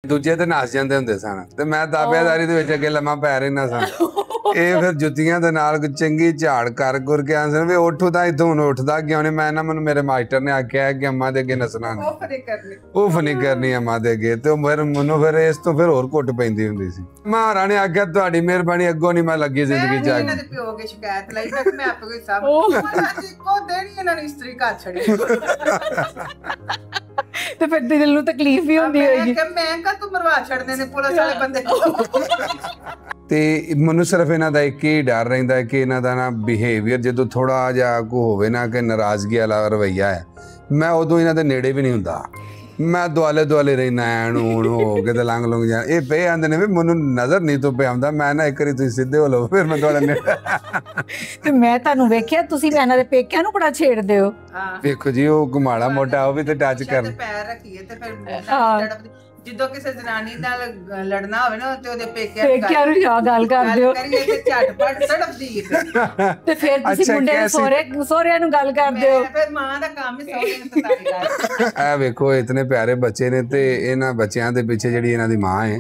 ਦੂਜੇ ਤੇ ਨੱਸ ਜਾਂਦੇ ਹੁੰਦੇ ਸਨ ਤੇ ਮੈਂ ਤਾਬੇਦਾਰੀ ਦੇ ਵਿੱਚ ਅੱਗੇ ਲੰਮਾ ਪੈ ਰਹਿਣਾ ਸਾਂ। ਇਹ ਫਿਰ ਜੁੱਤੀਆਂ ਦੇ ਨਾਲ ਚੰਗੀ ਝਾੜ ਕਰ ਗੁਰ ਕੇ ਆਂਸਰ ਵੀ ਉੱਠੂ ਤਾਂ ਇੱਥੋਂ ਹੁਣ ਉੱਠਦਾ ਕਿਉਂ ਨਹੀਂ। ਮੈਂ ਨਾ ਮੈਨੂੰ ਮੇਰੇ ਮਾਸਟਰ ਨੇ ਆਖਿਆ ਕਿ ਅੰਮਾ ਦੇ ਅੱਗੇ ਨੱਸਣਾ ਨਹੀਂ, ਉਫ ਨਹੀਂ ਕਰਨੀ ਅੰਮਾ ਦੇ ਅੱਗੇ। ਤੇ ਫਿਰ ਮੈਨੂੰ ਫਿਰ ਇਸ ਤੋਂ ਫਿਰ ਹੋਰ ਘੁੱਟ ਪੈਂਦੀ ਹੁੰਦੀ ਸੀ। ਮਹਾਰਾ ਨੇ ਆਖਿਆ ਤੁਹਾਡੀ ਮਿਹਰਬਾਨੀ, ਅੱਗੋਂ ਨਹੀਂ ਮੈਂ ਲੱਗੀ ਜ਼ਿੰਦਗੀ ਚ। ਇਹਨਾਂ ਦੇ ਪਿਓ ਕੇ ਸ਼ਿਕਾਇਤ ਲਈ ਮੈਂ ਮੈਂ ਆਪੇ ਕੋਈ ਸਭ ਇੱਕੋ ਦਿਨ ਹੀ ਇਹਨਾਂ ਨੇ ਇਸਤਰੀ ਘਰ ਛੱਡੀ ਤੇ ਫਿਰ ਦਿਲ ਨੂੰ ਤਕਲੀਫ ਵੀ ਹੁੰਦੀ ਹੋਏਗੀ ਕਿ ਮੈਂ ਕਾ ਤੂੰ ਮਰਵਾ ਛੱਡਦੇ ਨੇ ਪੁਲਿਸ ਵਾਲੇ ਬੰਦੇ। ਤੇ ਮੈਨੂੰ ਸਿਰਫ ਇਹਨਾਂ ਦਾ ਇੱਕ ਹੀ ਡਰ ਰਹਿੰਦਾ ਕਿ ਇਹਨਾਂ ਦਾ ਨਾ ਬਿਹੇਵੀਅਰ ਜਦੋਂ ਥੋੜਾ ਜਿਹਾ ਕੋ ਹੋਵੇ ਨਾ ਕਿ ਨਾਰਾਜ਼ਗੀ ਵਾਲਾ ਰਵੱਈਆ ਹੈ, ਮੈਂ ਉਦੋਂ ਇਹਨਾਂ ਦੇ ਨੇੜੇ ਵੀ ਨਹੀਂ ਹੁੰਦਾ। ਮੈਂ ਦੁਆਲੇ ਦੁਆਲੇ ਰਹਿਣਾ ਐਨ ਹੁਣ ਹੋ ਕੇ ਤੇ ਲੰਘ ਲੰਘ ਜਾ। ਇਹ ਪਏ ਆਂਦੇ ਨੇ ਵੀ ਮੈਨੂੰ ਨਜ਼ਰ ਨਹੀਂ ਤੋਂ ਪਿਆ ਆਉਂਦਾ। ਮੈਂ ਨਾ ਇੱਕ ਵਾਰੀ ਤੁਸੀਂ ਸਿੱਧੇ ਹੋ ਲਓ ਫਿਰ ਮੈਂ ਤੁਹਾਡੇ ਨੇੜੇ। ਤੇ ਮੈਂ ਤੁਹਾਨੂੰ ਵੇਖਿਆ ਤੁਸੀਂ ਇਹਨਾਂ ਦੇ ਪੇਕਿਆਂ ਨੂੰ ਬੜਾ ਛੇੜਦੇ ਹੋ। ਵੇਖੋ ਜੀ ਉਹ ਘੁਮਾੜਾ ਮੋਟਾ ਉਹ ਵੀ ਤੇ ਟੱਚ ਕਰ ਪੈਰ ਰੱਖੀਏ ਤੇ ਫਿਰ ਜਦੋਂ ਕਿਸੇ ਜਨਾਨੀ ਨਾਲ ਲੜਨਾ ਹੋਵੇ ਨਾ ਤੇ ਉਹਦੇ ਪੇਕਿਆਂ ਨੂੰ ਜਾ ਗੱਲ ਕਰਦੇ ਹੋ ਕਰੀਏ ਤੇ ਝਟਪਟ ਤੜਪਦੀ ਹੈ। ਤੇ ਫਿਰ ਤੁਸੀਂ ਮੁੰਡੇ ਦੇ ਸਹੁਰਿਆਂ ਨੂੰ ਗੱਲ ਕਰਦੇ ਹੋ। ਫਿਰ ਮਾਂ ਦਾ ਕੰਮ ਹੀ ਸਹੁਰਿਆਂ ਨੂੰ ਸਤਾਈ ਕਰ। ਇਹ ਵੇਖੋ ਇਤਨੇ ਪਿਆਰੇ ਬੱਚੇ ਨੇ ਤੇ ਇਹਨਾਂ ਬੱਚਿਆਂ ਦੇ ਪਿੱਛੇ ਜਿਹੜੀ ਇਹਨਾਂ ਦੀ ਮਾਂ ਹੈ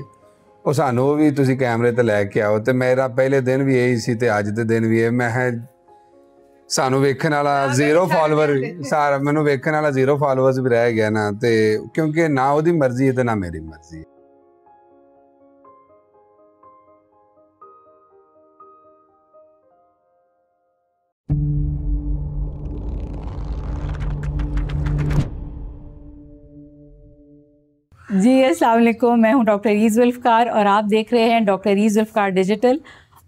ਉਹ ਸਾਨੂੰ ਵੀ ਤੁਸੀਂ ਕੈਮਰੇ ਤੇ ਲੈ ਕੇ ਆਓ। ਤੇ ਮੇਰਾ ਪਹਿਲੇ ਦਿਨ ਵੀ ਇਹੀ ਸੀ ਤੇ ਅੱਜ ਦੇ ਦਿਨ ਵੀ ਇਹ। ਮੈਂ ਸਾਨੂੰ ਵੇਖਣ ਵਾਲਾ 0 ਫਾਲੋਵਰ ਸਾਰਾ ਮੈਨੂੰ ਵੇਖਣ ਵਾਲਾ 0 ਫਾਲੋਵਰਸ ਵੀ ਰਹਿ ਗਿਆ ਨਾ। ਤੇ ਕਿਉਂਕਿ ਨਾ ਉਹਦੀ ਮਰਜ਼ੀ ਹੈ ਤੇ ਨਾ ਮੇਰੀ ਮਰਜ਼ੀ ਹੈ। जी अस्सलाम वालेकुम, मैं हूं डॉक्टर ईज़ जुल्फ़कार और आप देख रहे हैं डॉक्टर ईज़ जुल्फ़कार डिजिटल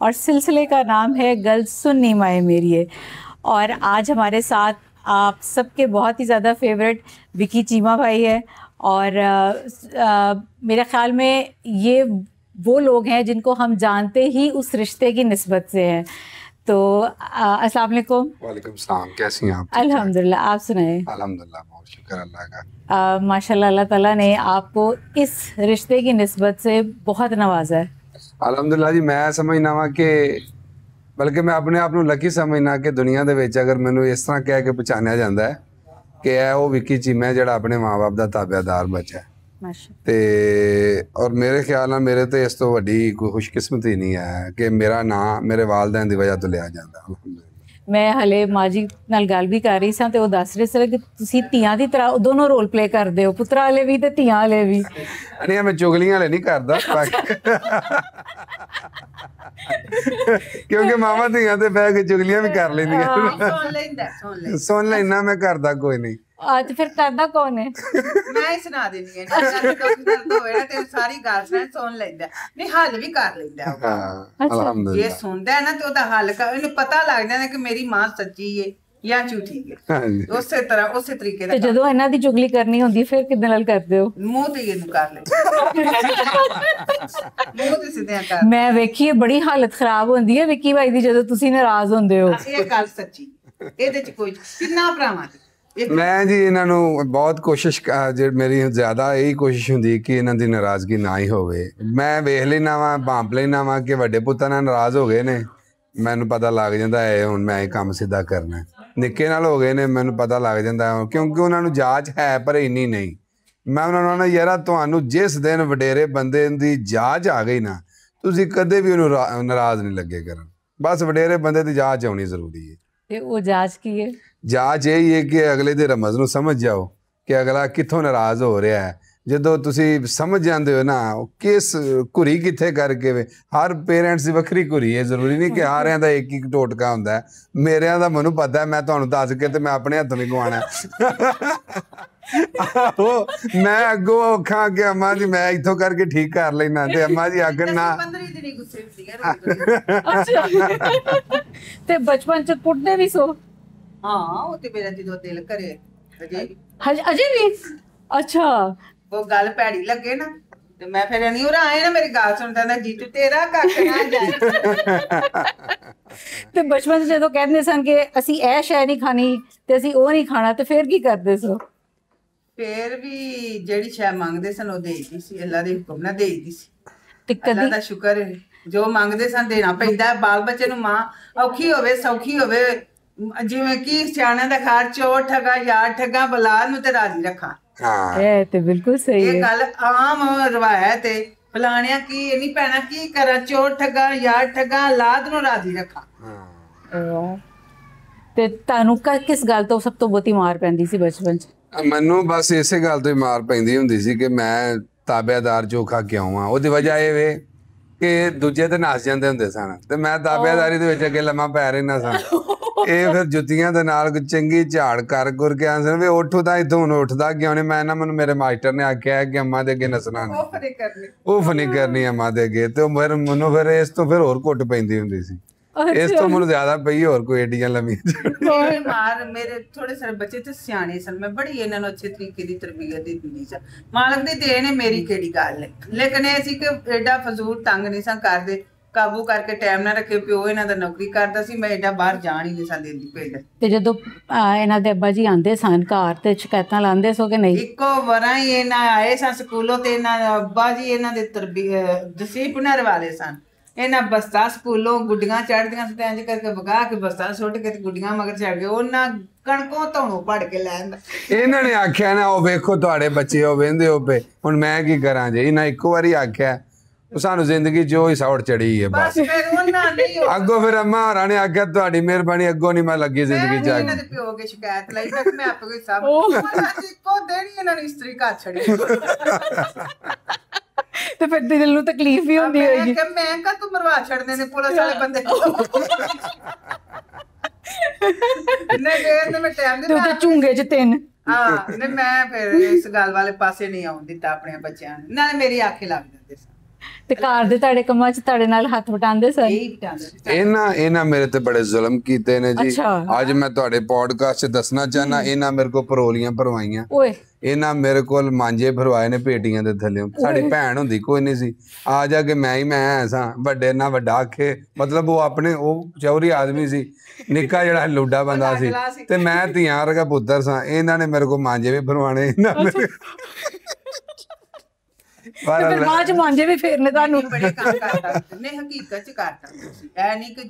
और सिलसिले का नाम है गर्ल्स सुन्नी माए मेरिए। और आज हमारे साथ आप सबके बहुत ही ज़्यादा फेवरेट विकी चीमा भाई है। और मेरे ख़्याल में ये वो लोग हैं जिनको हम जानते ही उस रिश्ते की निस्बत से हैं। तो अस्सलाम वालेकुम। वालेकुम सलाम, कैसी हैं आप? अल्हम्दुलिल्लाह, आप सुनाए? अल्हम्दुलिल्लाह, बहुत शुक्र अल्लाह का। माशाल्लाह अल्लाह ताला ने आपको इस रिश्ते की निस्बत से बहुत नवाजा है। अल्हम्दुलिल्लाह जी। मैं समझना वा कि बल्कि मैं अपने आप को लकी समझना कि दुनिया दे विच अगर मैनू इस तरह कह के पहचानिया जाता है कि यह वो विकी चीमा है जिहड़ा अपने माँ बाप का ताबेदार बच्चा है। ते और मेरे ख्याल नाल मेरे तो इस तो वड्डी कोई खुशकिस्मती नहीं है कि मेरा नाम मेरे वालदैन की वजह तो लिया जाता। अल्हम्दुलिल्लाह। मैं हले माँ जी नाल गल भी कर रही सां ते वो दस रहे सी कि तुसीं धीआं दी तरह दोनों रोल प्ले करदे हो, पुत्तरा वाले भी ते धीआं वाले भी। नहीं मैं चुगलियां वाले नहीं करदा क्योंकि मामा धीआं ते बह के चुगलियां भी कर लैंदियां। सुन लेना मैं करदा कोई नहीं। तो फिर करदा कौन है? मैं ही सुना देनी है दर्द होए ना ते सारी गल सुन लेंदा नहीं हल भी कर लेंदा। अल्हम्दुलिल्लाह ये सुनदा है ना तो ओदा हल कर इन्हें पता लग जांदा कि मेरी मां सच्ची है या झूठी है। उसे तरह उसे तरीके दा जदों इन्हां दी चुगली करनी हुंदी फिर किदां नाल करदे हो? मुंह ते इनु कर ले मुंह ते सीधे कर। मैं वेखी बड़ी हालत खराब होंदी है विक्की भाई दी जदों तुसीं नाराज होंदे हो। ये गल सच्ची एदे च कोई किन्ना भरावां मैं जी इन्हों बहुत कोशिश मेरी ज़्यादा यही कोशिश होंगी कि इन्हों की नाराज़गी ना ही होवे। मैं वेख लेना वा भांप लेना वा कि वड्डे पुत्तां नाल नाराज़ हो गए ने, मैनू पता लग जाता है हुण मैं काम सीधा करना। निक्के नाल हो गए ने मैनू पता लग जाता है क्योंकि उन्होंने जांच है पर इन्नी नहीं। मैं उन्होंने यार तुहानू जिस दिन वडेरे बंदे की जांच आ गई ना तुसीं कदे भी उन्होंने नाराज़ नहीं लगे करन। बस वडेरे बंदे की जांच होनी जरूरी है। वो जांच की है? जांच यही है कि अगले दे रमज़ नूं समझ जाओ कि अगला कित्थों नाराज़ हो रहा है। जो तुसी समझ जाते हो ना किस घुरी कित्थे करके हर पेरेंट्स की वक्री घुरी है। जरूरी नहीं कि सारिਆਂ ਦਾ एक ही टोटका होंदा है। मेरिਆਂ ਦਾ मैनू पता है मैं तुहानू दस के ते मैं अपने हत्थों नहीं गवाना। मैं अगों औखा कि अम्मा जी मैं इत्थों करके ठीक कर लेना ते अम्मा जी आखन ना। ते बचपन च कुटदे भी सो? हाँ वो ते मेरा जो दिल करे अजय भी। अच्छा वो गल भैड़ी लगे ना ते मैं फिर नहीं उरा आए ना मेरी गल सुनदा ना जीतू तेरा कख ना जाए। ते बचपन जदों कहंदे सन कि असी ऐ शै नहीं खानी ते असी ओ नहीं खाना ते फिर की करदे सो? फिर भी जेड़ी शै मंगदे सन ओ देईदी सी अल्लाह दे हुक्म नाल देईदी सी। अल्लाह दा शुक्र है जो मंगदे सन देना पैंदा। बाल बच्चे नूं मां औखी होवे सौखी होवे जिवें कि सियाणिਆਂ ਦਾ खैर चोर ठगा यार ठगा बला नूं ते राजी रखा ਹਾਂ ਇਹ ਤੇ ਬਿਲਕੁਲ ਸਹੀ ਇਹ ਹੈ। ਗੱਲ ਆਮ ਰਵਾਇਤ ਹੈ, ਫਲਾਣਿਆਂ ਕੀ ਨਹੀਂ ਪੈਣਾ ਕੀ ਕਰਾਂ, ਚੋਰ ਠੱਗਾ ਯਾਰ ਠੱਗਾ ਲਾਦ ਨੂੰ ਰਾਜੀ ਰੱਖਾਂ। ਵਾਹ। ਤੇ ਤੁਹਾਨੂੰ ਕਿਸ ਗੱਲ ਤੋਂ ਸਭ ਤੋਂ ਬਹੁਤੀ ਮਾਰ ਪੈਂਦੀ ਸੀ ਬਚਪਨ ਚ? ਮੈਨੂੰ ਬਸ ਇਸੇ ਗੱਲ ਤੋਂ ਹੀ ਮਾਰ ਪੈਂਦੀ ਹੁੰਦੀ ਸੀ ਕਿ ਮੈਂ ਤਾਬੇਦਾਰ ਚੋਖਾ ਕਿਉਂ ਆ। ਉਹਦੀ ਵਜ੍ਹਾ ਇਹ ਵੇ ਕਿ ਦੂਜੇ ਤੇ ਨੱਸ ਜਾਂਦੇ ਹੁੰਦੇ ਸਨ ਤੇ ਮੈਂ ਤਾਬੇਦਾਰੀ ਦੇ ਵਿੱਚ ਅੱਗੇ ਲੰਮਾ ਪੈ ਰਹਿਣਾ ਸਾਂ। ਇਹ ਫਿਰ ਜੁੱਤੀਆਂ ਦੇ ਨਾਲ ਚੰਗੀ ਝਾੜ ਕਰ ਗੁਰ ਕੇ ਆਂਸਰ ਵੀ ਉੱਠੂ ਤਾਂ ਇੱਥੋਂ ਹੁਣ ਉੱਠਦਾ ਕਿਉਂ ਨਹੀਂ। ਮੈਂ ਨਾ ਮੈਨੂੰ ਮੇਰੇ ਮਾਸਟਰ ਨੇ ਆਖਿਆ ਕਿ ਅੰਮਾ ਦੇ ਅੱਗੇ ਨੱਸਣਾ ਨਹੀਂ, ਉਹ ਨਹੀਂ ਕਰਨੀ ਅੰਮਾ ਦੇ ਅੱਗੇ। ਤੇ ਫਿਰ ਮੈਨੂੰ ਫਿਰ ਇਸ ਤੋਂ ਫਿਰ ਹੋਰ ਘੁੱਟ ਪੈਂਦੀ ਹੁੰਦੀ ਸੀ। ਇਸ ਤੋਂ ਮੈਨੂੰ ਜ਼ਿਆਦਾ ਪਈ ਹੋਰ ਕੋਈ ਏਡੀਆਂ ਲੰਮੀਆਂ ਮਾਰ। ਮੇਰੇ ਥੋੜੇ ਸਾਰੇ ਬੱਚੇ ਤੇ ਸਿਆਣੇ ਸਨ, ਮੈਂ ਬੜੀ ਇਹਨਾਂ ਨੂੰ ਅੱਛੇ ਤਰੀਕੇ ਦੀ ਤਰਬੀਅਤ ਦਿੱਤੀ ਸੀ। ਮਾਲਕ ਦੀ ਦੇਣ ਹੈ, ਮੇਰੀ ਕਿਹੜੀ ਗੱਲ ਹੈ। ਲੇਕਿਨ ਇਹ ਸੀ ਕਿ ਐਡਾ ਫਜ਼ੂਲ ਤੰਗ ਨਹੀਂ ਸਾਂ ਕਰਦੇ, ਕਾਬੂ ਕਰਕੇ ਟਾਈਮ ਨਾ ਰੱਖੇ। ਪਿਓ ਇਹਨਾਂ ਦਾ ਨੌਕਰੀ ਕਰਦਾ ਸੀ, ਮੈਂ ਐਡਾ ਬਾਹਰ ਜਾਣ ਹੀ ਨਹੀਂ ਸਾਂ ਦਿੰਦੀ ਪਿੰਡ। ਤੇ ਜਦੋਂ ਇਹਨਾਂ ਦੇ ਅੱਬਾ ਜੀ ਆਂਦੇ ਸਨ ਘਰ ਤੇ ਸ਼ਿਕਾਇਤਾਂ ਲਾਉਂਦੇ ਸੋ ਕਿ ਨਹੀਂ? ਇੱਕੋ ਵਾਰਾਂ ਹੀ ਇਹਨਾਂ ਆਏ ਸਨ ਸਕੂਲੋਂ ਤੇ ਇਹਨਾਂ ਦਾ ਅੱਬਾ ਜੀ ਇਹਨਾਂ ਦੇ ਡਿਸਿਪਲਿਨਰ ਵਾਲੇ ਸਨ। ਇਹਨਾਂ ਬਸਤਾ ਸਕੂਲੋਂ ਗੁੱਡੀਆਂ ਚੜ੍ਹਦੀਆਂ ਸੀ, ਇੰਜ ਕਰਕੇ ਵਗਾ ਕੇ ਬਸਤਾ ਸੁੱਟ ਕੇ ਤੇ ਗੁੱਡੀਆਂ ਮਗਰ ਚੜ ਗਏ। ਉਹਨਾਂ ਕਣਕੋਂ ਧੋਣੋਂ ਪੜ ਕੇ ਲੈਣ। ਇਹਨਾਂ ਨੇ ਆਖਿਆ ਨਾ ਉਹ ਵੇਖੋ ਤੁਹਾਡੇ ਬੱਚੇ ਉਹ ਵਹਿੰਦੇ ਹੋ ਪਏ, ਹੁਣ ਮੈਂ ਕੀ ਕਰਾਂ ਜੇ। ਇਹਨਾਂ ਇੱਕੋ ਵਾਰੀ ਆਖਿਆ, ਸਾਨੂੰ ਜ਼ਿੰਦਗੀ ਜੋ ਹੀ ਸੌੜ ਚੜੀ ਹੈ ਬਸ। ਅੱਗੋਂ ਫਿਰ ਅੰਮਾ ਹੋਰਾਂ ਨੇ ਆਖਿਆ ਤੁਹਾਡੀ ਮਿਹਰਬਾਨੀ, ਅੱਗੋਂ ਨਹੀਂ ਮੈਂ ਲੱਗੀ ਜ਼ਿੰਦਗੀ ਚ। ਇਹਨਾਂ ਦੇ ਪਿਓ ਕੇ ਸ਼ਿਕਾਇਤ ਲਈ ਮੈਂ ਆਪੇ ਕੋਈ ਸਭ ਇੱਕੋ ਦਿਨ ਹੀ ਇਹਨਾਂ ਨੇ ਇਸਤਰੀ ਘਰ ਛੱਡੀ। ਤੇ ਫਿਰ ਦਿਲ ਨੂੰ ਤਕਲੀਫ ਵੀ ਹੁੰਦੀ ਹੋਏਗੀ। ਮੈਂ ਕਾ ਤੂੰ ਮਰਵਾ ਛੱਡਦੇ ਨੇ ਪੁਲਿਸ ਵਾਲੇ ਬੰਦੇ। ਨਹੀਂ ਮੈਂ ਟਾਈਮ ਦੇ ਤੇ ਝੂੰਗੇ ਚ 3। ਹਾਂ ਨਹੀਂ ਮੈਂ ਫਿਰ ਇਸ ਗੱਲ ਵਾਲੇ ਪਾਸੇ ਨਹੀਂ ਆਉਣ ਦਿੱਤਾ ਆਪਣੇ ਬੱਚਿਆਂ ਨੂੰ, ਨਾਲੇ ਮੇਰੀ ਆਖੇ ਲੱਗ ਜਾਂਦੇ ਸਨ। ਤੇ ਘਰ ਦੇ ਤੁਹਾਡੇ ਕੰਮਾਂ ਚ ਤੁਹਾਡੇ ਨਾਲ ਹੱਥ ਵਟਾਉਂਦੇ ਸਨ? ਇਹਨਾਂ ਮੇਰੇ ਤੇ ਬੜੇ ਜ਼ੁਲਮ ਕੀਤੇ ਨੇ ਜੀ। ਅੱਜ ਮੈਂ ਤੁਹਾਡੇ ਪੋਡਕਾਸਟ 'ਚ ਦੱਸਣਾ ਚਾਹਨਾ, ਇਹਨਾਂ ਮੇਰੇ ਕੋਲ ਪਰੋਲੀਆਂ ਭਰਵਾਈਆਂ, ਇਹਨਾਂ ਮੇਰੇ ਕੋਲ ਮਾਂਜੇ ਭਰਵਾਏ ਨੇ ਪੇਟੀਆਂ ਦੇ ਥੱਲੇ। ਸਾਡੀ ਭੈਣ ਹੁੰਦੀ ਕੋਈ ਨਹੀਂ ਸੀ, ਆ ਜਾ ਕੇ ਮੈਂ ਹੀ ਸਾਂ। ਵੱਡੇ ਨਾ ਵੱਡਾ ਆਖੇ, ਮਤਲਬ ਉਹ ਆਪਣੇ ਉਹ ਚੌਰੀ ਆਦਮੀ ਸੀ, ਨਿੱਕਾ ਜਿਹੜਾ ਲੁੱਡਾ ਬੰਦਾ ਸੀ, ਤੇ ਮੈਂ ਧੀਆਂ ਵਰਗਾ ਪੁੱਤਰ ਸਾਂ। ਇਹਨਾਂ ਨੇ ਮੇਰੇ ਕੋਲ ਮਾਂਜੇ ਵੀ ਭਰਵਾਣੇ। ਪਰ ਬਾਅਦ ਚ ਮਾਂਜੇ ਵੀ ਫੇਰਨੇ ਤੁਹਾਨੂੰ। ਬੜੇ ਕੰਮ ਕਰਦਾ ਨਹੀਂ, ਹਕੀਕਤ ਚ ਕਰਦਾ ਸੀ। ਇਹ ਨਹੀਂ ਕਿ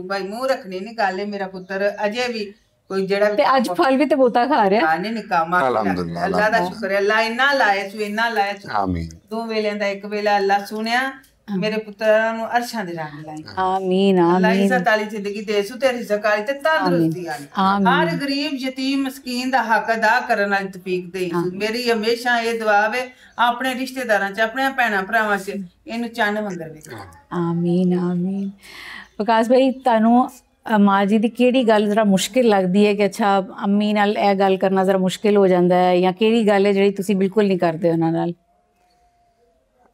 ਭਾਈ ਮੂੰਹ ਰੱਖਣੀ ਨਹੀਂ ਗੱਲ। ਮੇਰਾ ਪੁੱਤਰ ਅਜੇ ਵੀ ਕੋਈ ਜਿਹੜਾ ਤੇ ਅੱਜ ਫਲ ਵੀ ਤੇ ਬਹੁਤਾ ਖਾ ਰਿਹਾ। ਨਹੀਂ ਨਿੱਕਾ ਮਾਸ਼ਾਅੱਲਾ, ਅੱਲਾ ਦਾ ਸ਼ੁਕਰ ਹੈ। ਅੱਲਾ ਇੰਨਾ ਲਾਇਆ ਸੂ, ਇੰਨਾ ਲਾਇਆ ਸੂ। ਆਮੀਨ। 2 ਵੇਲਿਆਂ ਦਾ 1 ਵੇਲਾ ਅੱਲਾ ਸੁਣਿਆ। ਮੇਰੇ ਪੁੱਤਰਾਂ ਨੂੰ ਅਰਸ਼ਾਂ ਦੇ ਰੰਗ ਲਾਈ। ਆਮੀਨ ਆਮੀਨ। ਅੱਲਾ ਇੱਜ਼ਤ ਵਾਲੀ ਜ਼ਿੰਦਗੀ ਦੇ ਸੂ ਤੇ ਰਿਜ਼ਕ ਵਾਲੀ ਤੇ ਤੰਦਰੁਸਤੀ ਵਾਲੀ। ਹਰ ਗਰੀਬ ਯਤੀਮ ਮਸਕੀਨ ਦਾ ਹੱਕ ਅਦਾ ਕਰਨ ਵਾਲੀ ਤੌਫੀਕ ਦੇ ਸੂ। ਮੇਰੀ ਹਮੇਸ਼ਾ ਇਹ ਦੁਆ ਹੈ ਆਪਣੇ ਰਿਸ਼ਤੇਦਾਰਾਂ ਚ, ਆਪਣੇ ਭੈਣਾਂ ਭਰਾਵਾਂ ਚ ਇਹਨੂੰ ਚੰਨ ਮੰਗਰ ਵੇ। ਆਮੀਨ ਆਮੀਨ। ਵਿਕਾਸ ਭਾਈ, ਤੁਹਾਨੂੰ ਮਾਂ ਜੀ ਦੀ ਕਿਹੜੀ ਗੱਲ ਜ਼ਰਾ ਮੁਸ਼ਕਿਲ ਲੱਗਦੀ ਹੈ ਕਿ ਅੱਛਾ ਅੰਮੀ ਨਾਲ ਇਹ ਗੱਲ ਕਰਨਾ ਜ਼ਰਾ ਮੁਸ਼ਕਿਲ ਹੋ ਜਾਂਦਾ ਹੈ, ਜਾਂ ਕਿਹੜੀ ਗੱਲ ਹੈ ਜਿਹੜੀ ਤੁਸੀਂ ਬਿਲਕੁਲ ਨਹੀਂ ਕਰਦੇ ਉਹਨਾਂ ਨਾਲ?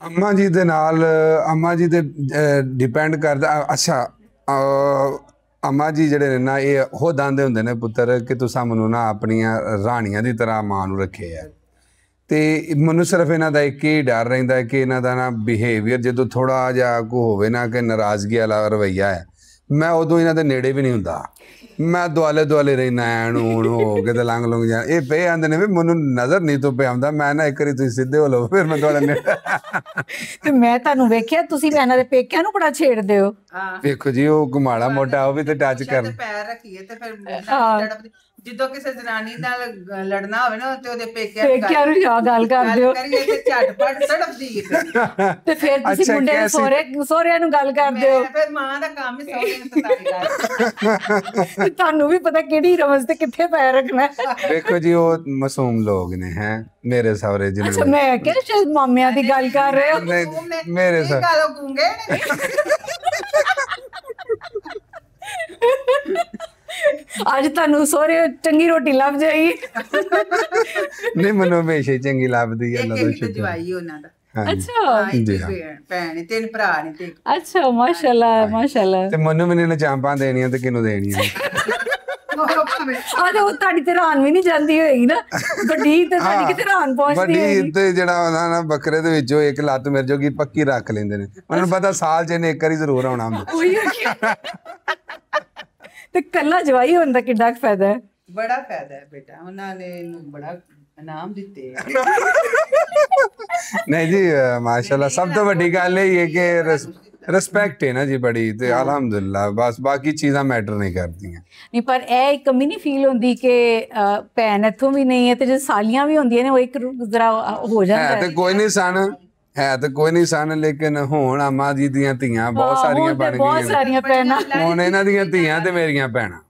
ਅੰਮਾ ਜੀ ਦੇ ਨਾਲ ਅੰਮਾ ਜੀ ਤੇ ਡਿਪੈਂਡ ਕਰਦਾ। ਅੱਛਾ ਅੰਮਾ ਜੀ ਜਿਹੜੇ ਨੇ ਨਾ, ਇਹ ਉਹ ਦਾਂਦੇ ਹੁੰਦੇ ਨੇ ਪੁੱਤਰ ਕਿ ਤੁਸੀਂ ਮੈਨੂੰ ਨਾ ਆਪਣੀਆਂ ਰਾਣੀਆਂ ਦੀ ਤਰ੍ਹਾਂ ਮਾਂ ਨੂੰ ਰੱਖੇ ਆ। ਤੇ ਮੈਨੂੰ ਸਿਰਫ ਇਹਨਾਂ ਦਾ ਇੱਕ ਹੀ ਡਰ ਰਹਿੰਦਾ ਹੈ ਕਿ ਇਹਨਾਂ ਦਾ ਨਾ ਬਿਹੇਵੀਅਰ ਜਦੋਂ ਥੋੜਾ ਜਿਹਾ ਕੋ ਹੋਵੇ ਨਾ ਕਿ ਨਾਰਾਜ਼ਗੀ ਵਾਲਾ ਰਵੱਈਆ ਹੈ, ਮੈਂ ਉਦੋਂ ਇਹਨਾਂ ਦੇ ਨੇੜੇ ਵੀ ਨਹੀਂ ਹੁੰਦਾ। ਮੈਂ ਦੁਆਲੇ ਦੁਆਲੇ ਰਹਿਣਾ ਐਨ ਹੁਣ ਹੋ ਕੇ ਤੇ ਲੰਘ ਲੰਘ ਜਾ। ਇਹ ਪਏ ਆਂਦੇ ਨੇ ਵੀ ਮੈਨੂੰ ਨਜ਼ਰ ਨਹੀਂ ਤੋਂ ਪਿਆ ਆਉਂਦਾ। ਮੈਂ ਨਾ ਇੱਕ ਵਾਰੀ ਤੁਸੀਂ ਸਿੱਧੇ ਹੋ ਲਓ, ਫਿਰ ਮੈਂ ਤੁਹਾਡੇ ਨੇੜੇ। ਤੇ ਮੈਂ ਤੁਹਾਨੂੰ ਵੇਖਿਆ ਤੁਸੀਂ ਇਹਨਾਂ ਦੇ ਪੇਕਿਆਂ ਨੂੰ ਬੜਾ ਛੇੜਦੇ ਹੋ। ਵੇਖੋ ਜੀ, ਉਹ ਘੁਮਾੜਾ ਮੋਟਾ ਉਹ ਵੀ ਤੇ ਟੱਚ ਕਰ ਪੈਰ ਰੱਖੀਏ ਤੇ ਫਿਰ ਜਦੋਂ ਕਿਸੇ ਜਨਾਨੀ ਨਾਲ ਲੜਨਾ ਹੋਵੇ ਨਾ ਤੇ ਉਹਦੇ ਪੇਕਿਆਂ ਨੂੰ ਗੱਲ ਕਰਦੇ ਹੋ ਤੇ ਝਟਪਟ ਤੜਪਦੀ ਹੈ। ਤੇ ਫਿਰ ਤੁਸੀਂ ਮੁੰਡੇ ਦੇ ਸਹੁਰਿਆਂ ਨੂੰ ਗੱਲ ਕਰਦੇ ਹੋ। ਫਿਰ ਮਾਂ ਦਾ ਕੰਮ ਹੀ ਸਹੁਰੇ ਨੂੰ ਸਤਾਈ। ਤੁਹਾਨੂੰ ਵੀ ਪਤਾ ਕਿਹੜੀ ਰਮਜ਼ ਤੇ ਕਿੱਥੇ ਪੈਰ ਰੱਖਣਾ। ਵੇਖੋ ਜੀ, ਉਹ ਮਾਸੂਮ ਲੋਕ ਨੇ ਹੈ ਮੇਰੇ ਸਹੁਰੇ ਜੀ। ਅੱਛਾ, ਮੈਂ ਕਿਹਾ ਸ਼ਾਇਦ ਮਾਮਿਆਂ ਦੀ ਗੱਲ ਕਰ ਰਹੇ ਹੋ। ਮੇਰੇ ਸਹੁਰੇ ਗੂੰਗੇ ਅੱਜ ਤੁਹਾਨੂੰ ਸਹੁਰੇ ਚੰਗੀ ਰੋਟੀ ਲੱਭ ਜਾਏਗੀ। ਨਹੀਂ, ਮੈਨੂੰ ਹਮੇਸ਼ਾ ਹੀ ਚੰਗੀ ਲੱਭਦੀ ਹੈ। ਜਵਾਈ ਉਹਨਾਂ ਦਾ। ਅੱਛਾ ਭੈਣ 3 ਭਰਾ ਨੇ ਤੇ। ਅੱਛਾ, ਮਾਸ਼ਾਅੱਲਾ ਮਾਸ਼ਾਅੱਲਾ। ਤੇ ਮੈਨੂੰ ਵੀ ਨਹੀਂ ਚਾਂਪਾਂ ਦੇਣੀਆਂ ਤੇ ਕਿਹਨੂੰ ਦੇਣੀਆਂ? ਆਹ ਉਹ ਤੁਹਾਡੀ ਤੇ ਰਾਨ ਵੀ ਨਹੀਂ ਜਾਂਦੀ ਹੋਏਗੀ ਨਾ, ਵੱਡੀ ਤੇ ਤੁਹਾਡੀ ਕਿਤੇ ਰਾਨ ਪਹੁੰਚਦੀ ਹੋਏਗੀ। ਵੱਡੀ ਤੇ ਜਿਹੜਾ ਉਹਨਾਂ ਨਾ ਬੱਕਰੇ ਦੇ ਵਿੱਚੋਂ ਇੱਕ ਲੱਤ ਮੇਰੇ ਜੋਗੀ ਪੱਕੀ ਰੱਖ ਲੈਂਦੇ ਨੇ। ਉਹਨਾਂ ਨੂੰ ਪਤਾ ਸਾਲ 'ਚ ਇਹਨੇ ਇੱਕ ਵਾਰੀ ਜ਼ਰੂਰ ਆਉਣਾ ਹੁੰਦਾ। ਤੇ ਕੱਲਾ ਜਵਾਈ ਹੋਣ ਦਾ ਕਿੰਨਾ ਫਾਇਦਾ ਹੈ? ਬੜਾ ਫਾਇਦਾ ਹੈ ਬੇਟਾ, ਉਹਨਾਂ ਨੇ ਇਹਨੂੰ ਬੜਾ ਇਨਾਮ ਦਿੱਤੇ। ਨਹੀਂ ਜੀ, ਮਾਸ਼ਾਅੱਲਾ। ਸਭ ਤੋਂ ਵੱਡੀ ਗੱਲ ਇਹ ਹੈ ਕਿ ਰਿਸਪੈਕਟ ਹੈ ਨਾ ਜੀ ਬੜੀ ਤੇ ਅਲਹਮਦੁਲਿਲਾ ਬਸ ਬਾਕੀ ਚੀਜ਼ਾਂ ਮੈਟਰ ਨਹੀਂ ਕਰਦੀਆਂ। ਨਹੀਂ ਪਰ ਇਹ ਇੱਕ ਕਮੀ ਨਹੀਂ ਫੀਲ ਹੁੰਦੀ ਕਿ ਭੈਣ ਇੱਥੋਂ ਵੀ ਨਹੀਂ ਹੈ ਤੇ ਜੇ ਸਾਲੀਆਂ ਵੀ ਹੁੰਦੀਆਂ ਨੇ ਉਹ ਇੱਕ ਜ਼ਰਾ ਹੋ ਜਾਂਦਾ ਹੈ ਤੇ ਕੋਈ ਨਹੀਂ ਸਨ ਲੇਕਿਨ ਹੁਣ ਆਮਾ ਜੀ ਦੀਆਂ ਧੀਆਂ ਬਹੁਤ ਸਾਰੀਆਂ ਬਣ ਬਹੁਤ ਗਈਆਂ ਸਾਰੀਆਂ ਭੈਣਾਂ ਹੁਣ ਇਹਨਾਂ ਦੀਆਂ ਧੀਆਂ ਤੇ ਮੇਰੀਆਂ ਭੈਣਾਂ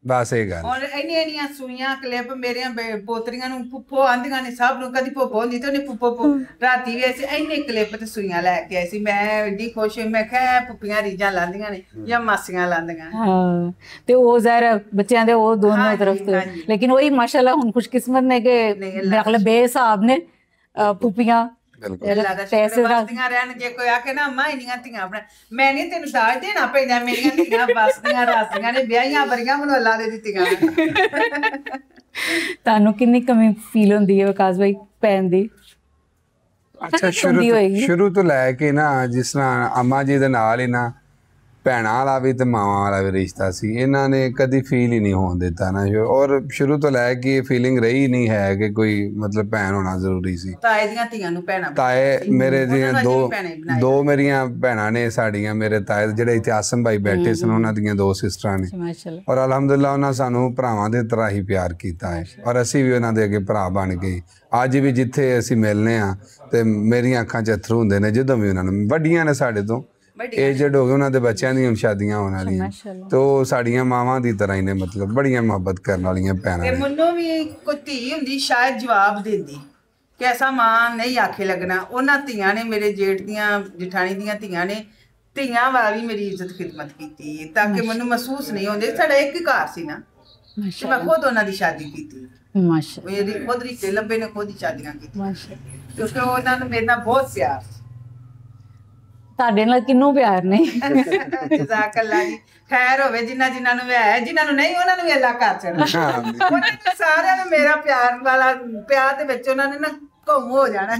ਬਸ ਇਹ ਗੱਲ। ਔਰ ਇੰਨੀਆਂ ਸੂਈਆਂ ਕਲਿੱਪ ਮੇਰੀਆਂ ਪੋਤਰੀਆਂ ਨੂੰ ਫੁੱਫੋ ਆਂਦੀਆਂ ਨੇ ਸਭ ਨੂੰ, ਕਦੀ ਫੁੱਫੋ ਹੁੰਦੀ ਤੇ ਉਹਨੇ ਫੁੱਫੋ ਰਾਤੀ ਵੀ ਅਸੀਂ ਇੰਨੇ ਕਲਿੱਪ ਤੇ ਸੂਈਆਂ ਲੈ ਕੇ ਆਏ ਸੀ। ਮੈਂ ਏਡੀ ਖੁਸ਼ ਹੋਈ, ਮੈਂ ਕਿਹਾ ਫੁੱਫੀਆਂ ਰੀਜਾਂ ਲਾਂਦੀਆਂ ਨੇ ਜਾਂ ਮਾਸੀਆਂ ਲਾਂਦੀਆਂ। ਹਾਂ ਤੇ ਉਹ ਜ਼ਾਹਿਰ ਬੱਚਿਆਂ ਦੇ ਉਹ ਦੋਨੋਂ ਤਰਫ ਤੋਂ, ਲੇਕਿਨ ਉਹੀ ਮਾਸ਼ਾਅੱਲਾ ਹੁਣ ਖੁਸ਼ਕਿਸਮਤ ਨੇ ਕਿ ਮਤਲਬ ਬੇਹਿਸਾਬ ਨੇ ਫੁੱਫੀਆਂ ਪੈਸੇ ਵਸਦੀਆਂ ਰਹਿਣ। ਜੇ ਕੋਈ ਆਖੇ ਨਾ ਅੰਮਾ ਇੰਨੀਆਂ ਧੀਆਂ ਆਪਣਾ, ਮੈਂ ਨਹੀਂ ਤੈਨੂੰ ਦਾਜ ਦੇਣਾ ਪੈਂਦਾ, ਮੇਰੀਆਂ ਧੀਆਂ ਬਸਦੀਆਂ ਰਾਸੀਆਂ ਨੇ, ਵਿਆਹੀਆਂ ਵਰੀਆਂ ਮੈਨੂੰ ਅੱਲਾ ਦੇ ਦਿੱਤੀਆਂ। ਤੁਹਾਨੂੰ ਕਿੰਨੀ ਕਮੀ ਫੀਲ ਹੁੰਦੀ ਹੈ ਵਿਕਾਸ ਭਾਈ ਭੈਣ ਦੀ? ਅੱਛਾ ਸ਼ੁਰੂ ਤੋਂ ਲੈ ਕੇ ਨਾ ਜਿਸ ਤਰ੍ਹਾਂ ਅੰਮਾ ਜੀ ਦੇ ਨਾਲ ਹੀ ਨਾ ਭੈਣਾਂ ਵਾਲਾ ਵੀ ਤੇ ਮਾਵਾਂ ਵਾਲਾ ਵੀ ਰਿਸ਼ਤਾ ਸੀ, ਇਹਨਾਂ ਨੇ ਕਦੀ ਫੀਲ ਹੀ ਨਹੀਂ ਹੋਣ ਦਿੱਤਾ ਨਾ। ਔਰ ਸ਼ੁਰੂ ਤੋਂ ਲੈ ਕੇ ਇਹ ਫੀਲਿੰਗ ਰਹੀ ਨਹੀਂ ਹੈ ਕਿ ਕੋਈ ਮਤਲਬ ਭੈਣ ਹੋਣਾ ਜ਼ਰੂਰੀ ਸੀ। ਤਾਏ ਦੀਆਂ ਧੀਆਂ ਨੂੰ ਭੈਣਾਂ, ਤਾਏ ਮੇਰੇ ਦੀਆਂ ਦੋ ਮੇਰੀਆਂ ਭੈਣਾਂ ਨੇ ਸਾਡੀਆਂ, ਮੇਰੇ ਤਾਏ ਜਿਹੜੇ ਇੱਥੇ ਆਸਮ ਭਾਈ ਬੈਠੇ ਸਨ ਉਹਨਾਂ ਦੀਆਂ 2 ਸਿਸਟਰਾਂ ਨੇ ਔਰ ਅਲਹਮਦੁਲਿਲਾ ਉਹਨਾਂ ਸਾਨੂੰ ਭਰਾਵਾਂ ਦੇ ਤਰ੍ਹਾਂ ਹੀ ਪਿਆਰ ਕੀਤਾ ਹੈ ਔਰ ਅਸੀਂ ਵੀ ਉਹਨਾਂ ਦੇ ਅੱਗੇ ਭਰਾ ਬਣ ਗਏ। ਅੱਜ ਵੀ ਜਿੱਥੇ ਅਸੀਂ ਮਿਲਨੇ ਆ ਤੇ ਮੇਰੀਆਂ ਅੱਖਾਂ 'ਚ ਅਥਰੂ ਹੁੰਦੇ ਨੇ ਜਦੋਂ ਵੀ ਉਹਨਾਂ ਨੂੰ, ਵੱਡੀਆਂ ਨੇ ਸਾਡੇ ਤੋਂ ਏਜਡ ਹੋ ਗਏ, ਉਹਨਾਂ ਦੇ ਬੱਚਿਆਂ ਦੀਆਂ ਸ਼ਾਦੀਆਂ ਹੋਣ ਵਾਲੀਆਂ ਤੇ ਉਹ ਸਾਡੀਆਂ ਮਾਵਾਂ ਦੀ ਤਰ੍ਹਾਂ ਹੀ ਨੇ, ਮਤਲਬ ਬੜੀਆਂ ਮੁਹੱਬਤ ਕਰਨ ਵਾਲੀਆਂ ਭੈਣਾਂ ਨੇ। ਮੈਨੂੰ ਵੀ ਕੋਈ ਧੀ ਹੁੰਦੀ ਸ਼ਾਇਦ ਜਵਾਬ ਦਿੰਦੀ ਕਿ ਐਸਾ ਮਾਂ ਨਹੀਂ ਆਖੇ ਲੱਗਣਾ। ਉਹਨਾਂ ਧੀਆਂ ਨੇ, ਮੇਰੇ ਜੇਠ ਦੀਆਂ ਜਠਾਣੀ ਦੀਆਂ ਧੀਆਂ ਨੇ, ਧੀਆਂ ਵਾਲਾ ਵੀ ਮੇਰੀ ਇੱਜ਼ਤ ਖਿਦਮਤ ਕੀਤੀ ਤਾਂ ਕਿ ਮੈਨੂੰ ਮਹਿਸੂਸ ਨਹੀਂ ਹੁੰਦੇ। ਸਾਡਾ ਇੱਕ ਹੀ ਘਰ ਸੀ ਨਾ ਤੇ ਮੈਂ ਖੁਦ ਉਹਨਾਂ ਦੀ ਸ਼ਾਦੀ ਕੀਤੀ। ਮੇਰੀ ਖੁਦ ਰਿਸ਼ਤੇ ਲੱਭੇ ਨੇ, ਖੁਦ ਹੀ ਸ਼ਾਦੀਆਂ ਕੀਤੀਆਂ ਕਿਉਂਕਿ ਉਹਨਾਂ ਨੂੰ ਮੇਰੇ ਨਾਲ ਬਹੁਤ ਪਿਆਰ ਸੀ। ਤੁਹਾਡੇ ਨਾਲ ਕਿੰਨੂੰ ਪਿਆਰ ਨਹੀਂ? ਜਜ਼ਾਕ ਅੱਲਾ ਜੀ, ਖੈਰ ਹੋਵੇ ਜਿਨ੍ਹਾਂ ਨੂੰ ਹੈ, ਜਿਨ੍ਹਾਂ ਨੂੰ ਨਹੀਂ ਉਹਨਾਂ ਨੂੰ ਵੀ ਅੱਲਾ ਘਰ ਚੜ੍ਹਨਾ। ਸਾਰਿਆਂ ਨੂੰ ਮੇਰਾ ਪਿਆਰ ਵਾਲਾ ਪਿਆਰ ਦੇ ਵਿੱਚ ਉਹਨਾਂ ਨੇ ਨਾ ਘੁੰਮ ਹੋ ਜਾਣਾ।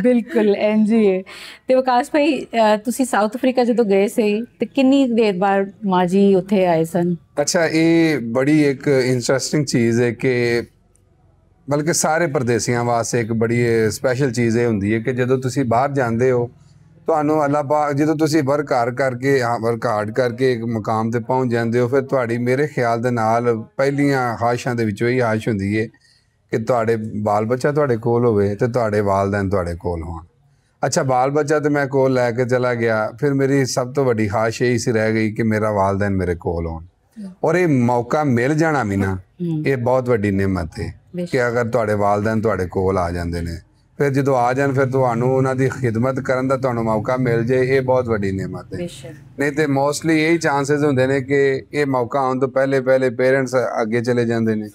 ਬਿਲਕੁਲ ਇੰਝ ਹੀ ਹੈ। ਤੇ ਵਿਕਾਸ ਭਾਈ ਤੁਸੀਂ ਸਾਊਥ ਅਫਰੀਕਾ ਜਦੋਂ ਗਏ ਸੀ ਤੇ ਕਿੰਨੀ ਦੇਰ ਬਾਅਦ ਮਾਂ ਜੀ ਉੱਥੇ ਆਏ ਸਨ? ਅੱਛਾ ਇਹ ਬੜੀ ਇੱਕ ਇੰਟਰਸਟਿੰਗ ਚੀਜ਼ ਹੈ ਕਿ ਬਲਕਿ ਸਾਰੇ ਪਰਦੇਸੀਆਂ ਵਾਸਤੇ ਇੱਕ ਬੜੀ ਸਪੈਸ਼ਲ ਚੀਜ਼ ਇਹ ਹੁੰਦੀ ਹੈ ਕਿ ਜਦੋਂ ਤੁਸੀਂ ਬਾਹਰ ਜਾਂਦੇ ਹੋ ਤੁਹਾਨੂੰ ਅੱਲਾਹ ਪਾਕ ਜਦੋਂ ਤੁਸੀਂ ਵਰਕ ਹਾਰਡ ਕਰਕੇ ਇੱਕ ਮੁਕਾਮ ਤੇ ਪਹੁੰਚ ਜਾਂਦੇ ਹੋ ਫਿਰ ਤੁਹਾਡੀ ਮੇਰੇ ਖਿਆਲ ਦੇ ਨਾਲ ਪਹਿਲੀਆਂ ਖਾਹਿਸ਼ਾਂ ਦੇ ਵਿੱਚੋਂ ਇਹ ਖਾਹਿਸ਼ ਹੁੰਦੀ ਹੈ ਕਿ ਤੁਹਾਡੇ ਬਾਲ ਬੱਚਾ ਤੁਹਾਡੇ ਕੋਲ ਹੋਵੇ ਤੇ ਤੁਹਾਡੇ ਵਾਲਿदैन ਤੁਹਾਡੇ ਕੋਲ ਹੋਣ। ਅੱਛਾ ਬਾਲ ਬੱਚਾ ਤੇ ਮੈਂ ਕੋਲ ਲੈ ਕੇ ਚਲਾ ਗਿਆ, ਫਿਰ ਮੇਰੀ ਸਭ ਤੋਂ ਵੱਡੀ ਖਾਹਿਸ਼ ਇਹੀ ਸੀ ਰਹਿ ਗਈ ਕਿ ਮੇਰਾ ਵਾਲਿदैन ਮੇਰੇ ਕੋਲ ਹੋਣ। ਔਰ ਇਹ ਮੌਕਾ ਮਿਲ ਜਾਣਾ ਵੀ ਨਾ ਇਹ ਬਹੁਤ ਵੱਡੀ ਨਿਮਤ ਹੈ ਕਿ ਅਗਰ ਤੁਹਾਡੇ ਵਾਲਿदैन ਤੁਹਾਡੇ ਕੋਲ ਆ ਜਾਂਦੇ ਨੇ, ਫਿਰ ਜਦੋਂ ਆ ਜਾਣ ਫਿਰ ਤੁਹਾਨੂੰ ਉਹਨਾਂ ਦੀ ਖਿਦਮਤ ਕਰਨ ਦਾ ਤੁਹਾਨੂੰ ਮੌਕਾ ਮਿਲ ਜੇ, ਇਹ ਬਹੁਤ ਵੱਡੀ ਨਿਮਤ ਹੈ। ਨਹੀਂ ਤੇ ਮੋਸਟਲੀ ਇਹੀ ਚਾਂਸਸ ਹੁੰਦੇ ਨੇ ਕਿ ਇਹ ਮੌਕਾ ਆਉਣ ਤੋਂ ਪਹਿਲੇ ਪੇਰੈਂਟਸ ਅੱਗੇ ਚਲੇ ਜਾਂਦੇ ਨੇ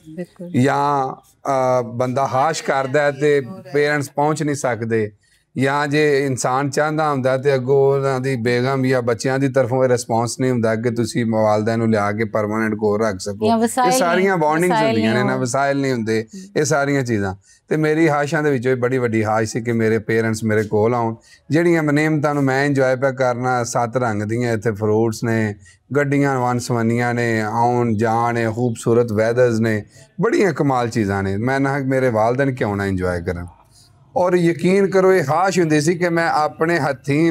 ਜਾਂ ਬੰਦਾ ਹਾਸ਼ ਕਰਦਾ ਤੇ ਪੇਰੈਂਟਸ ਪਹੁੰਚ ਨਹੀਂ ਸਕਦੇ, ਜਾਂ ਜੇ ਇਨਸਾਨ ਚਾਹੁੰਦਾ ਹੁੰਦਾ ਤੇ ਅੱਗੋਂ ਉਹਨਾਂ ਦੀ ਬੇਗਮ ਜਾਂ ਬੱਚਿਆਂ ਦੀ ਤਰਫੋਂ ਇਹ ਰਿਸਪੌਂਸ ਨਹੀਂ ਹੁੰਦਾ ਕਿ ਤੁਸੀਂ ਵਾਲਿदैन ਨੂੰ ਲਿਆ ਕੇ ਪਰਮਾਨੈਂਟ ਕੋਲ ਰੱਖ ਸਕੋ। ਇਹ ਸਾਰੀਆਂ ਬੌਂਡਿੰਗਸ ਹੁੰਦੀਆਂ ਨੇ ਨਾ, ਵਸਾਇਲ ਨਹੀਂ ਹੁੰਦੇ, ਇਹ ਸਾਰੀਆਂ ਚੀਜ਼ਾਂ। ਤੇ ਮੇਰੀ ਹਾਸ਼ਾਂ ਦੇ ਵਿੱਚੋਂ ਬੜੀ ਵੱਡੀ ਹਾਸ਼ ਸੀ ਕਿ ਮੇਰੇ ਪੇਰੈਂਟਸ ਮੇਰੇ ਕੋਲ ਆਉਣ। ਜਿਹੜੀਆਂ ਨਿਯਮਤਾਂ ਨੂੰ ਮੈਂ ਇੰਜੋਏ ਪਿਆ ਕਰਨਾ, 7 ਰੰਗ ਦੀਆਂ ਇੱਥੇ ਫਰੂਟਸ ਨੇ, ਗੱਡੀਆਂ ਵੰਨ-ਸਵੰਨੀਆਂ ਨੇ, ਆਉਣ ਜਾਣ ਨੇ, ਖੂਬਸੂਰਤ ਵੈਦਰਸ ਨੇ, ਬੜੀਆਂ ਕਮਾਲ ਚੀਜ਼ਾਂ ਨੇ। ਮੈਂ ਨਾ ਮੇਰੇ ਵਾਲਿदैन ਕਿਉਂ ਨਾ ਇੰਜੋਏ ਕਰਨ। ਔਰ ਯਕੀਨ ਕਰੋ ਇਹ ਖਾਸ਼ ਹੁੰਦੀ ਸੀ ਕਿ ਮੈਂ ਆਪਣੇ ਹੱਥੀਂ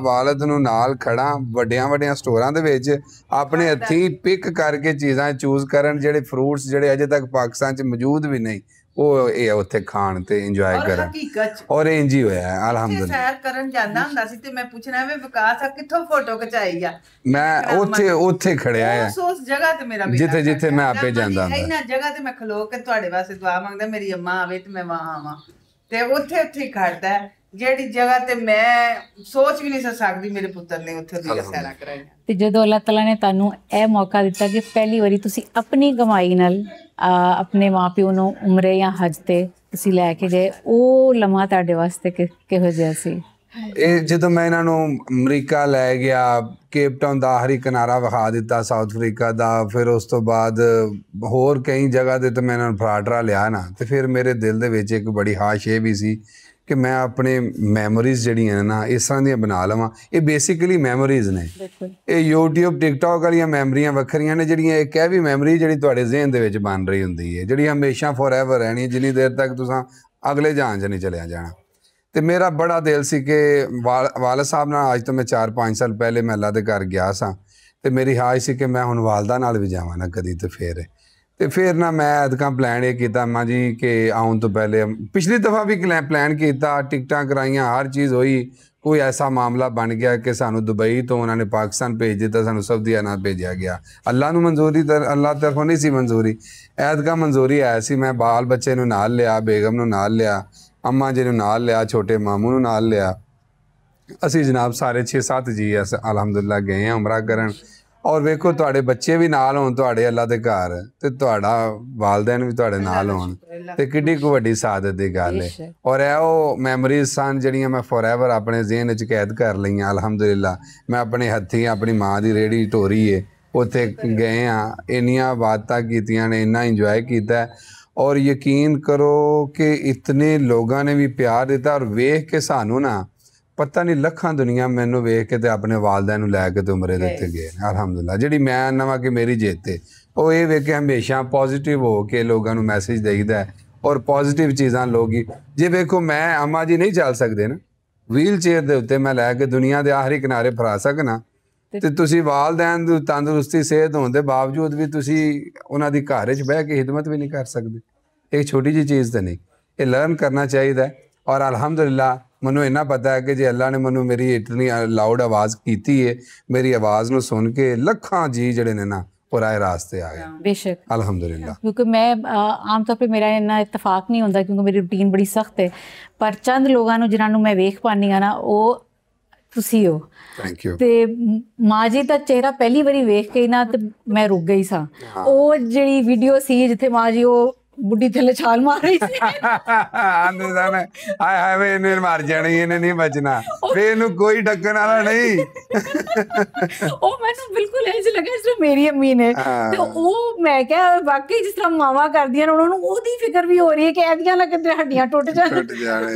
ਵਾਲਿਦ ਨੂੰ ਨਾਲ ਖੜਾ ਵੱਡੀਆਂ ਸਟੋਰਾਂ ਦੇ ਵਿੱਚ ਆਪਣੇ ਹੱਥੀਂ ਪਿਕ ਕਰਕੇ ਚੀਜ਼ਾਂ ਚੂਜ਼ ਕਰਨ, ਜਿਹੜੇ ਫਰੂਟਸ ਜਿਹੜੇ ਅਜੇ ਤੱਕ ਪਾਕਿਸਤਾਨ 'ਚ ਮੌਜੂਦ ਵੀ ਨਹੀਂ, ਉਹ ਇਹ ਉੱਥੇ ਖਾਣ ਤੇ ਇੰਜੋਏ ਕਰਨ। ਔਰ ਇੰਜ ਹੀ ਹੋਇਆ ਅਲਹਮਦੁਲਿਲਾ। ਸੈਰ ਕਰਨ ਜਾਂਦਾ ਹੁੰਦਾ ਸੀ ਤੇ ਮੈਂ ਪੁੱਛਣਾ ਵੇ ਵਿਕਾਸ ਆ ਕਿੱਥੋਂ ਫੋਟੋ ਖਿਚਾਈ ਆ, ਮੈਂ ਉੱਥੇ ਖੜਿਆ ਆ ਉਸ ਜਗ੍ਹਾ ਤੇ ਮੇਰਾ ਜਿੱਥੇ ਮੈਂ ਆਪੇ ਜਾਂਦਾ ਹੁੰਦਾ। ਇਹਨਾਂ ਜਗ੍ਹਾ ਤੇ ਮੈਂ ਖਲੋ ਕੇ ਤੁਹਾਡੇ ਵਾਸਤੇ ਦੁਆ ਮੰਗਦਾ ਮੇਰੀ ਅੰਮਾ ਆਵੇ ਤੇ ਮੈਂ ਵਾਂ ਆਵਾਂ ਤੇ ਉੱਥੇ ਹੀ ਖੜਦਾ ਜਿਹੜੀ ਜਗ੍ਹਾ ਤੇ ਮੈਂ ਸੋਚ ਵੀ ਨਹੀਂ ਸਕਦੀ ਮੇਰੇ ਪੁੱਤਰ ਨੇ ਉੱਥੇ ਦੀ ਸੈਰਾਂ ਕਰਾਈਆਂ। ਤੇ ਜਦੋਂ ਅੱਲਾਹ ਤਾਲਾ ਨੇ ਤੁਹਾਨੂੰ ਇਹ ਮੌਕਾ ਦਿੱਤਾ ਕਿ ਪਹਿਲੀ ਵਾਰੀ ਤੁਸੀਂ ਆਪਣੀ ਕਮਾਈ ਨਾਲ ਆਪਣੇ ਮਾਪਿਓ ਨੂੰ ਉਮਰੇ ਜਾਂ ਹਜ ਤੇ ਤੁਸੀਂ ਲੈ ਕੇ ਗਏ, ਉਹ ਲਮਹਾ ਤੁਹਾਡੇ ਵਾਸਤੇ ਕਿਹੋ ਜਿਹਾ ਸੀ? ਇਹ ਜਦੋਂ ਮੈਂ ਇਹਨਾਂ ਨੂੰ ਅਮਰੀਕਾ ਲੈ ਗਿਆ, ਕੇਪ ਟਾਊਨ ਦਾ ਆਖਰੀ ਕਿਨਾਰਾ ਵਿਖਾ ਦਿੱਤਾ ਸਾਊਥ ਅਫਰੀਕਾ ਦਾ, ਫਿਰ ਉਸ ਤੋਂ ਬਾਅਦ ਹੋਰ ਕਈ ਜਗ੍ਹਾ ਦੇ ਤੇ ਮੈਂ ਇਹਨਾਂ ਨੂੰ ਫਰਾਟਰਾ ਲਿਆ ਨਾ, ਤੇ ਫਿਰ ਮੇਰੇ ਦਿਲ ਦੇ ਵਿੱਚ ਇੱਕ ਬੜੀ ਖਾਹਿਸ਼ ਇਹ ਵੀ ਸੀ ਕਿ ਮੈਂ ਆਪਣੇ ਮੈਮੋਰੀਜ਼ ਜਿਹੜੀਆਂ ਨੇ ਨਾ ਇਸ ਤਰ੍ਹਾਂ ਦੀਆਂ ਬਣਾ ਲਵਾਂ। ਇਹ ਬੇਸਿਕਲੀ ਮੈਮੋਰੀਜ਼ ਨੇ, ਇਹ YouTube TikTok ਵਾਲੀਆਂ ਮੈਮਰੀਆਂ ਵੱਖਰੀਆਂ ਨੇ, ਜਿਹੜੀਆਂ ਇੱਕ ਇਹ ਵੀ ਮੈਮਰੀ ਜਿਹੜੀ ਤੁਹਾਡੇ ਜ਼ਿਹਨ ਦੇ ਵਿੱਚ ਬਣ ਰਹੀ ਹੁੰਦੀ ਹੈ, ਜਿਹੜੀ ਹਮੇਸ਼ਾ ਫੋਰਐਵਰ ਰਹਿਣੀ ਹੈ, ਜਿੰਨੀ ਦੇਰ ਤੱਕ ਤੁਸੀਂ ਅਗਲੇ ਜਹਾਨ 'ਚ ਨਹੀਂ ਚਲਿਆ ਜਾਣਾ। ਤੇ ਮੇਰਾ ਬੜਾ ਦਿਲ ਸੀ ਕਿ ਵਾਲਦ ਸਾਹਿਬ ਨਾਲ ਅੱਜ ਤੋਂ ਮੈਂ 4-5 ਸਾਲ ਪਹਿਲੇ ਮੈਂ ਅੱਲਾ ਦੇ ਘਰ ਗਿਆ ਸਾਂ ਤੇ ਮੇਰੀ ਹਾਜ ਸੀ ਕਿ ਮੈਂ ਹੁਣ ਵਾਲਦਾ ਨਾਲ ਵੀ ਜਾਵਾਂ ਨਾ ਕਦੀ ਤੇ ਫਿਰ ਨਾ ਮੈਂ ਅਦਕਾਂ ਪਲਾਨ ਇਹ ਕੀਤਾ ਅੰਮਾ ਜੀ ਕਿ ਆਉਣ ਤੋਂ ਪਹਿਲੇ ਪਿਛਲੀ ਦਫਾ ਵੀ ਪਲਾਨ ਕੀਤਾ, ਟਿਕਟਾਂ ਕਰਾਈਆਂ, ਹਰ ਚੀਜ਼ ਹੋਈ, ਕੋਈ ਐਸਾ ਮਾਮਲਾ ਬਣ ਗਿਆ ਕਿ ਸਾਨੂੰ ਦੁਬਈ ਤੋਂ ਉਹਨਾਂ ਨੇ ਪਾਕਿਸਤਾਨ ਭੇਜ ਦਿੱਤਾ, ਸਾਨੂੰ ਸਊਦੀਆ ਨਾਲ ਭੇਜਿਆ ਗਿਆ। ਅੱਲਾ ਨੂੰ ਮਨਜ਼ੂਰੀ ਅੱਲਾ ਤਰਫੋਂ ਨਹੀਂ ਸੀ ਮਨਜ਼ੂਰੀ, ਐਤਕਾਂ ਮਨਜ਼ੂਰੀ ਆਇਆ ਸੀ। ਮੈਂ ਬਾਲ ਬੱਚੇ ਨੂੰ ਨਾਲ ਲਿਆ, ਬੇਗਮ ਨੂੰ ਨਾਲ ਲਿਆ, ਅੰਮਾ ਜੀ ਨੂੰ ਨਾਲ ਲਿਆ, ਛੋਟੇ ਮਾਮੂ ਨੂੰ ਨਾਲ ਲਿਆ। ਅਸੀਂ ਜਨਾਬ ਸਾਰੇ 6-7 ਜੀ ਅਲਹਮਦੁਲਿਲਾ ਗਏ ਹਾਂ ਉਮਰਾ ਕਰਨ। ਔਰ ਵੇਖੋ ਤੁਹਾਡੇ ਬੱਚੇ ਵੀ ਨਾਲ ਹੋਣ ਤੁਹਾਡੇ ਅੱਲਾ ਦੇ ਘਰ ਤੇ ਤੁਹਾਡਾ ਵਾਲਦੈਨ ਵੀ ਤੁਹਾਡੇ ਨਾਲ ਹੋਣ ਤੇ ਕਿੱਡੀ ਕੁ ਵੱਡੀ ਸਾਦਤ ਦੀ ਗੱਲ ਹੈ। ਔਰ ਇਹ ਉਹ ਮੈਮਰੀਜ਼ ਸਨ ਜਿਹੜੀਆਂ ਮੈਂ ਫੋਰਐਵਰ ਆਪਣੇ ਜ਼ਿਹਨ 'ਚ ਕੈਦ ਕਰ ਲਈਆਂ ਅਲਹਮਦੁਲਿਲਾ। ਮੈਂ ਆਪਣੇ ਹੱਥੀਂ ਆਪਣੀ ਮਾਂ ਦੀ ਰੇਹੜੀ ਢੋਰੀ ਏ ਉੱਥੇ ਗਏ ਹਾਂ, ਇੰਨੀਆਂ ਬਾਤਾਂ ਕੀਤੀਆਂ ਨੇ, ਇੰਨਾ ਇੰਜੋਏ ਕੀਤਾ। ਔਰ ਯਕੀਨ ਕਰੋ ਕਿ ਇਤਨੇ ਲੋਕਾਂ ਨੇ ਵੀ ਪਿਆਰ ਦਿੱਤਾ। ਔਰ ਵੇਖ ਕੇ ਸਾਨੂੰ ਨਾ ਪਤਾ ਨਹੀਂ ਲੱਖਾਂ ਦੁਨੀਆ ਮੈਨੂੰ ਵੇਖ ਕੇ ਤੇ ਆਪਣੇ ਵਾਲਦੈਨ ਨੂੰ ਲੈ ਕੇ ਤੇ ਉਮਰੇ ਦੇ ਉੱਤੇ ਗਏ ਅਲਹਮਦੁਲਿਲਾ। ਜਿਹੜੀ ਮੈਂ ਨਵਾਂ ਕਿ ਮੇਰੀ ਜਿੱਤ ਉਹ ਇਹ ਵੇਖ ਕੇ ਹਮੇਸ਼ਾ ਪੋਜ਼ਿਟਿਵ ਹੋ ਕੇ ਲੋਕਾਂ ਨੂੰ ਮੈਸੇਜ ਦੇਈਦਾ ਔਰ ਪੋਜ਼ਿਟਿਵ ਚੀਜ਼ਾਂ ਲੋਕੀ ਜੇ ਵੇਖੋ ਮੈਂ ਅੰਮਾ ਜੀ ਨਹੀਂ ਚੱਲ ਸਕਦੇ ਨਾ, ਵੀਲ ਚੇਅਰ ਦੇ ਉੱਤੇ ਮੈਂ ਲੈ ਕੇ ਦੁਨੀਆ ਦੇ ਆਖਰੀ ਕਿਨਾਰੇ ਫਰਾ ਸਕਣਾ ਤੇ ਤੁਸੀਂ ਵਾਲਦੈਨ ਦੀ ਤੰਦਰੁਸਤੀ ਸਿਹਤ ਹੋਣ ਦੇ ਬਾਵਜੂਦ ਵੀ ਤੁਸੀਂ ਉਹਨਾਂ ਦੀ ਘਰ 'ਚ ਬਹਿ ਕੇ ਖਿਦਮਤ ਵੀ ਨਹੀਂ ਕਰ ਸਕਦੇ। ਇਹ ਛੋਟੀ ਜਿਹੀ ਚੀਜ਼ ਤਾਂ ਨਹੀਂ, ਇਹ ਲਰਨ ਕਰਨਾ ਚਾਹੀਦਾ। ਔਰ ਅਲਹਮਦੁਲਿਲਾ ਮੈਨੂੰ ਇੰਨਾ ਪਤਾ ਹੈ ਕਿ ਜੇ ਅੱਲਾ ਨੇ ਮੈਨੂੰ ਮੇਰੀ ਇਤਨੀ ਲਾਊਡ ਆਵਾਜ਼ ਕੀਤੀ ਹੈ, ਮੇਰੀ ਆਵਾਜ਼ ਨੂੰ ਸੁਣ ਕੇ ਲੱਖਾਂ ਜੀ ਜਿਹੜੇ ਨੇ ਨਾ ਉਹ ਰਾਹ ਰਾਸਤੇ ਆ ਗਏ बेशक अल्हम्दुलिल्लाह। क्योंकि मैं आम तौर पे मेरा इन्ना इतफाक नहीं होता क्योंकि मेरी रूटीन बड़ी सख्त है, पर चंद लोगों जिन्होंने मैं वेख पानी हाँ ना वो तुसी हो। Thank you. ते माँ जी का चेहरा पहली बारी वेख के ना ते मैं रुक गई सा। वो जी वीडियो सी जिथे माँ जी वो बुढ़ी थले छाल मार रही थी आंदे साने हाय हाय वे इन्हें मार जानी, इन्हें नहीं बचना, वे इन्हें कोई ढक्कन वाला नहीं ओ मैंने बिल्कुल ऐसे लगा जिस तरह मेरी अम्मी ने तो वो मैं क्या वाकई जिस तरह मावा कर दिया उन्होंने ओदी फिक्र भी हो रही है कि ऐदियां ना किते हड्डियां टूट जाने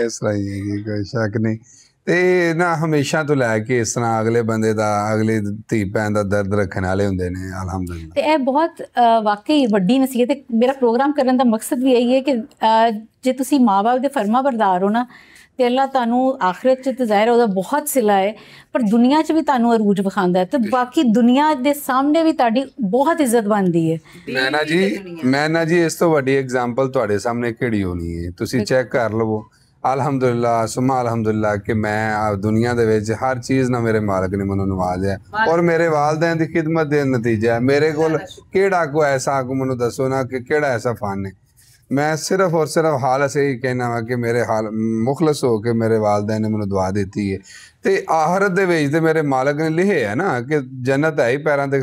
इस तरह ही कोई शक नहीं। ਤੇ ਨਾ ਹਮੇਸ਼ਾ ਤੋਂ ਲੈ ਕੇ ਇਸ ਤਰ੍ਹਾਂ ਅਗਲੇ ਬੰਦੇ ਦਾ ਅਗਲੇ ਧੀ ਭੈਣ ਦਾ ਦਰਦ ਰੱਖਣ ਵਾਲੇ ਹੁੰਦੇ ਨੇ ਅਲਹਮਦੁਲਿਲਾ। ਤੇ ਇਹ ਬਹੁਤ ਵਾਕਈ ਵੱਡੀ ਨਸੀਹਤ ਹੈ। ਮੇਰਾ ਪ੍ਰੋਗਰਾਮ ਕਰਨ ਦਾ ਮਕਸਦ ਵੀ ਇਹੀ ਹੈ ਕਿ ਜੇ ਤੁਸੀਂ ਮਾਂ-ਬਾਪ ਦੇ ਫਰਮਾ ਬਰਦਾਰ ਹੋ ਨਾ ਤੇ ਅੱਲਾ ਤੁਹਾਨੂੰ ਆਖਿਰਤ 'ਚ ਤੇ ਜ਼ਾਹਿਰ ਉਹਦਾ ਬਹੁਤ ਸਿਲਾ ਹੈ, ਪਰ ਦੁਨੀਆ 'ਚ ਵੀ ਤੁਹਾਨੂੰ ਅਰੂਜ ਵਿਖਾਉਂਦਾ ਹੈ ਤੇ ਬਾਕੀ ਦੁਨੀਆ ਦੇ ਸਾਹਮਣੇ ਵੀ ਤੁਹਾਡੀ ਬਹੁਤ ਇੱਜ਼ਤ ਬਣਦੀ ਹੈ। ਮੈਂ ਨਾ ਜੀ ਇਸ ਤੋਂ ਵੱਡੀ ਐਗਜ਼ਾਮਪਲ ਤੁਹਾਡੇ ਸਾਹਮਣੇ ਕਿਹੜੀ ਹੋਣੀ ਹੈ, ਤੁਸੀਂ ਚੈੱਕ ਕਰ ਲਵੋ। ਅਲਹਮਦੁਲਿਲਾ ਸੁਮਾ ਅਲਹਮਦੁਲਿਲਾ ਕਿ ਮੈਂ ਦੁਨੀਆ ਦੇ ਵਿੱਚ ਹਰ ਚੀਜ਼ ਨਾਲ ਮੇਰੇ ਮਾਲਕ ਨੇ ਮੈਨੂੰ ਨਵਾਜ਼ਿਆ ਔਰ ਮੇਰੇ ਵਾਲਦੈਨ ਦੀ ਖਿਦਮਤ ਦੇ ਨਤੀਜਾ ਮੇਰੇ ਕੋਲ ਕਿਹੜਾ ਕੋ ਐਸਾ ਕੋ ਮੈਨੂੰ ਦੱਸੋ ਨਾ ਕਿ ਕਿਹੜਾ ਐਸਾ ਫਨ ਹੈ। ਮੈਂ ਸਿਰਫ ਔਰ ਸਿਰਫ ਹਾਲ ਅਸੀਂ ਹੀ ਕਹਿਣਾ ਵਾ ਕਿ ਮੇਰੇ ਹਾਲ ਮੁਖਲਸ ਹੋ ਕੇ ਮੇਰੇ ਵਾਲਦੈਨ ਨੇ ਮੈਨੂੰ ਦੁਆ ਦਿੱਤੀ ਹੈ ਤੇ ਆਖਰਤ ਦੇ ਵਿੱਚ ਤੇ ਮੇਰੇ ਮਾਲਕ ਨੇ ਲਿਖਿਆ ਹੈ ਨਾ ਕਿ ਜੰਨਤ ਹੈ ਹੀ ਪੈਰਾਂ ਦੇ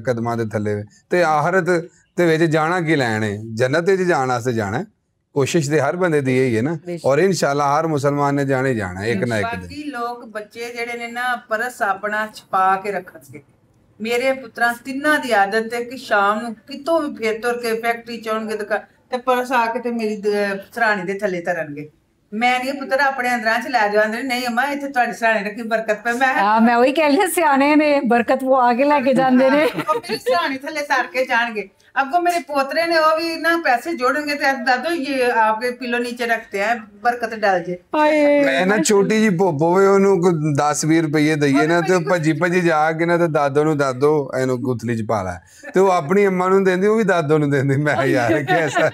ਕਦਮਾਂ ਦੇ ਥੱਲੇ ਤੇ ਆਖਰਤ ਦੇ ਵਿੱਚ ਜਾਣਾ ਕੀ ਲੈਣ ਹੈ, ਜੰਨਤ ਵਿੱਚ ਜਾਣ ਵਾਸਤੇ ਜਾਣਾ। कोशिश तो हर बंदे दी यही है ना और इंशाल्लाह हर मुसलमान ने जाने जाना एक ना एक दिन। बाकी लोग बच्चे जेड़े ने ना परस अपना छुपा के रखणगे। मेरे पुत्रां तिन्ना दी आदत है कि शाम नूं कितों भी फिर तुर के फैक्ट्री च होणगे ते परस आके ते मेरी सराणी दे थल्ले धरनगे। मैं नहीं पुत्र अपने अंदरां च लै जांदे नहीं अम्मा इत्थे तुहाडी सराणी रखी बरकत पे। मैं वही कह रही सियाने ने बरकत वो आके लेके जांदे ने मेरी सराणी थल्ले सर के जाणगे। अब मेरे पोतरे ने वो भी ना पैसे जोड़ेंगे तो दादो ये आपके पिलो नीचे रखते हैं बरकत डाल जे। मैं ना छोटी जी भोपो वे ओनू 10-20 रुपये दईए ना तो भजी जाके ना तो दादो नू दादो एनू गुथली च पा लै ते वो अपनी अम्मा नू देंदी वो भी दादो नू देंदी। मैं यार कैसा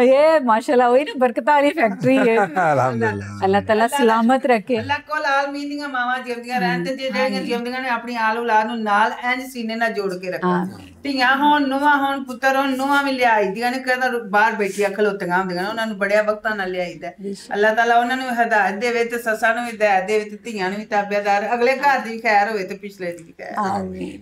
ये माशाल्लाह वही ना बरकत वाली फैक्ट्री है। अल्हम्दुलिल्लाह अल्लाह ताला सलामत रखे। अल्लाह कोल आलमीन दी मावां जिंदियां रहन ते जेड़ियां जिंदियां ने अपनी आल औलाद नू नाल इंज सीने नाल जोड़ के रखा। ਧੀਆਂ ਹੋਣ ਨੂੰਹਾਂ ਹੋਣ ਪੁੱਤਰ ਹੋਣ ਨੂੰਹਾਂ ਵੀ ਲਿਆਈਦੀਆਂ ਨੇ ਕਦਾ ਬਾਹਰ ਬੈਠੀਆਂ ਖਲੋਤੀਆਂ ਹੁੰਦੀਆਂ ਉਹਨਾਂ ਨੂੰ ਬੜਿਆ ਵਕਤਾਂ ਨਾਲ ਲਿਆਈਦਾ। ਅੱਲਾਹ ਤਾਲਾ ਉਹਨਾਂ ਨੂੰ ਹਦਾਇਤ ਦੇਵੇ ਤੇ ਸੱਸਾਂ ਨੂੰ ਵੀ ਹਦਾਇਤ ਦੇਵੇ ਤੇ ਧੀਆਂ ਨੂੰ ਵੀ ਤਾਬੇਦਾਰ ਅਗਲੇ ਘਰ ਦੀ ਖੈਰ ਹੋਵੇ ਤੇ ਪਿਛਲੇ ਦੀ ਖੈਰ। ਆਮੀਨ।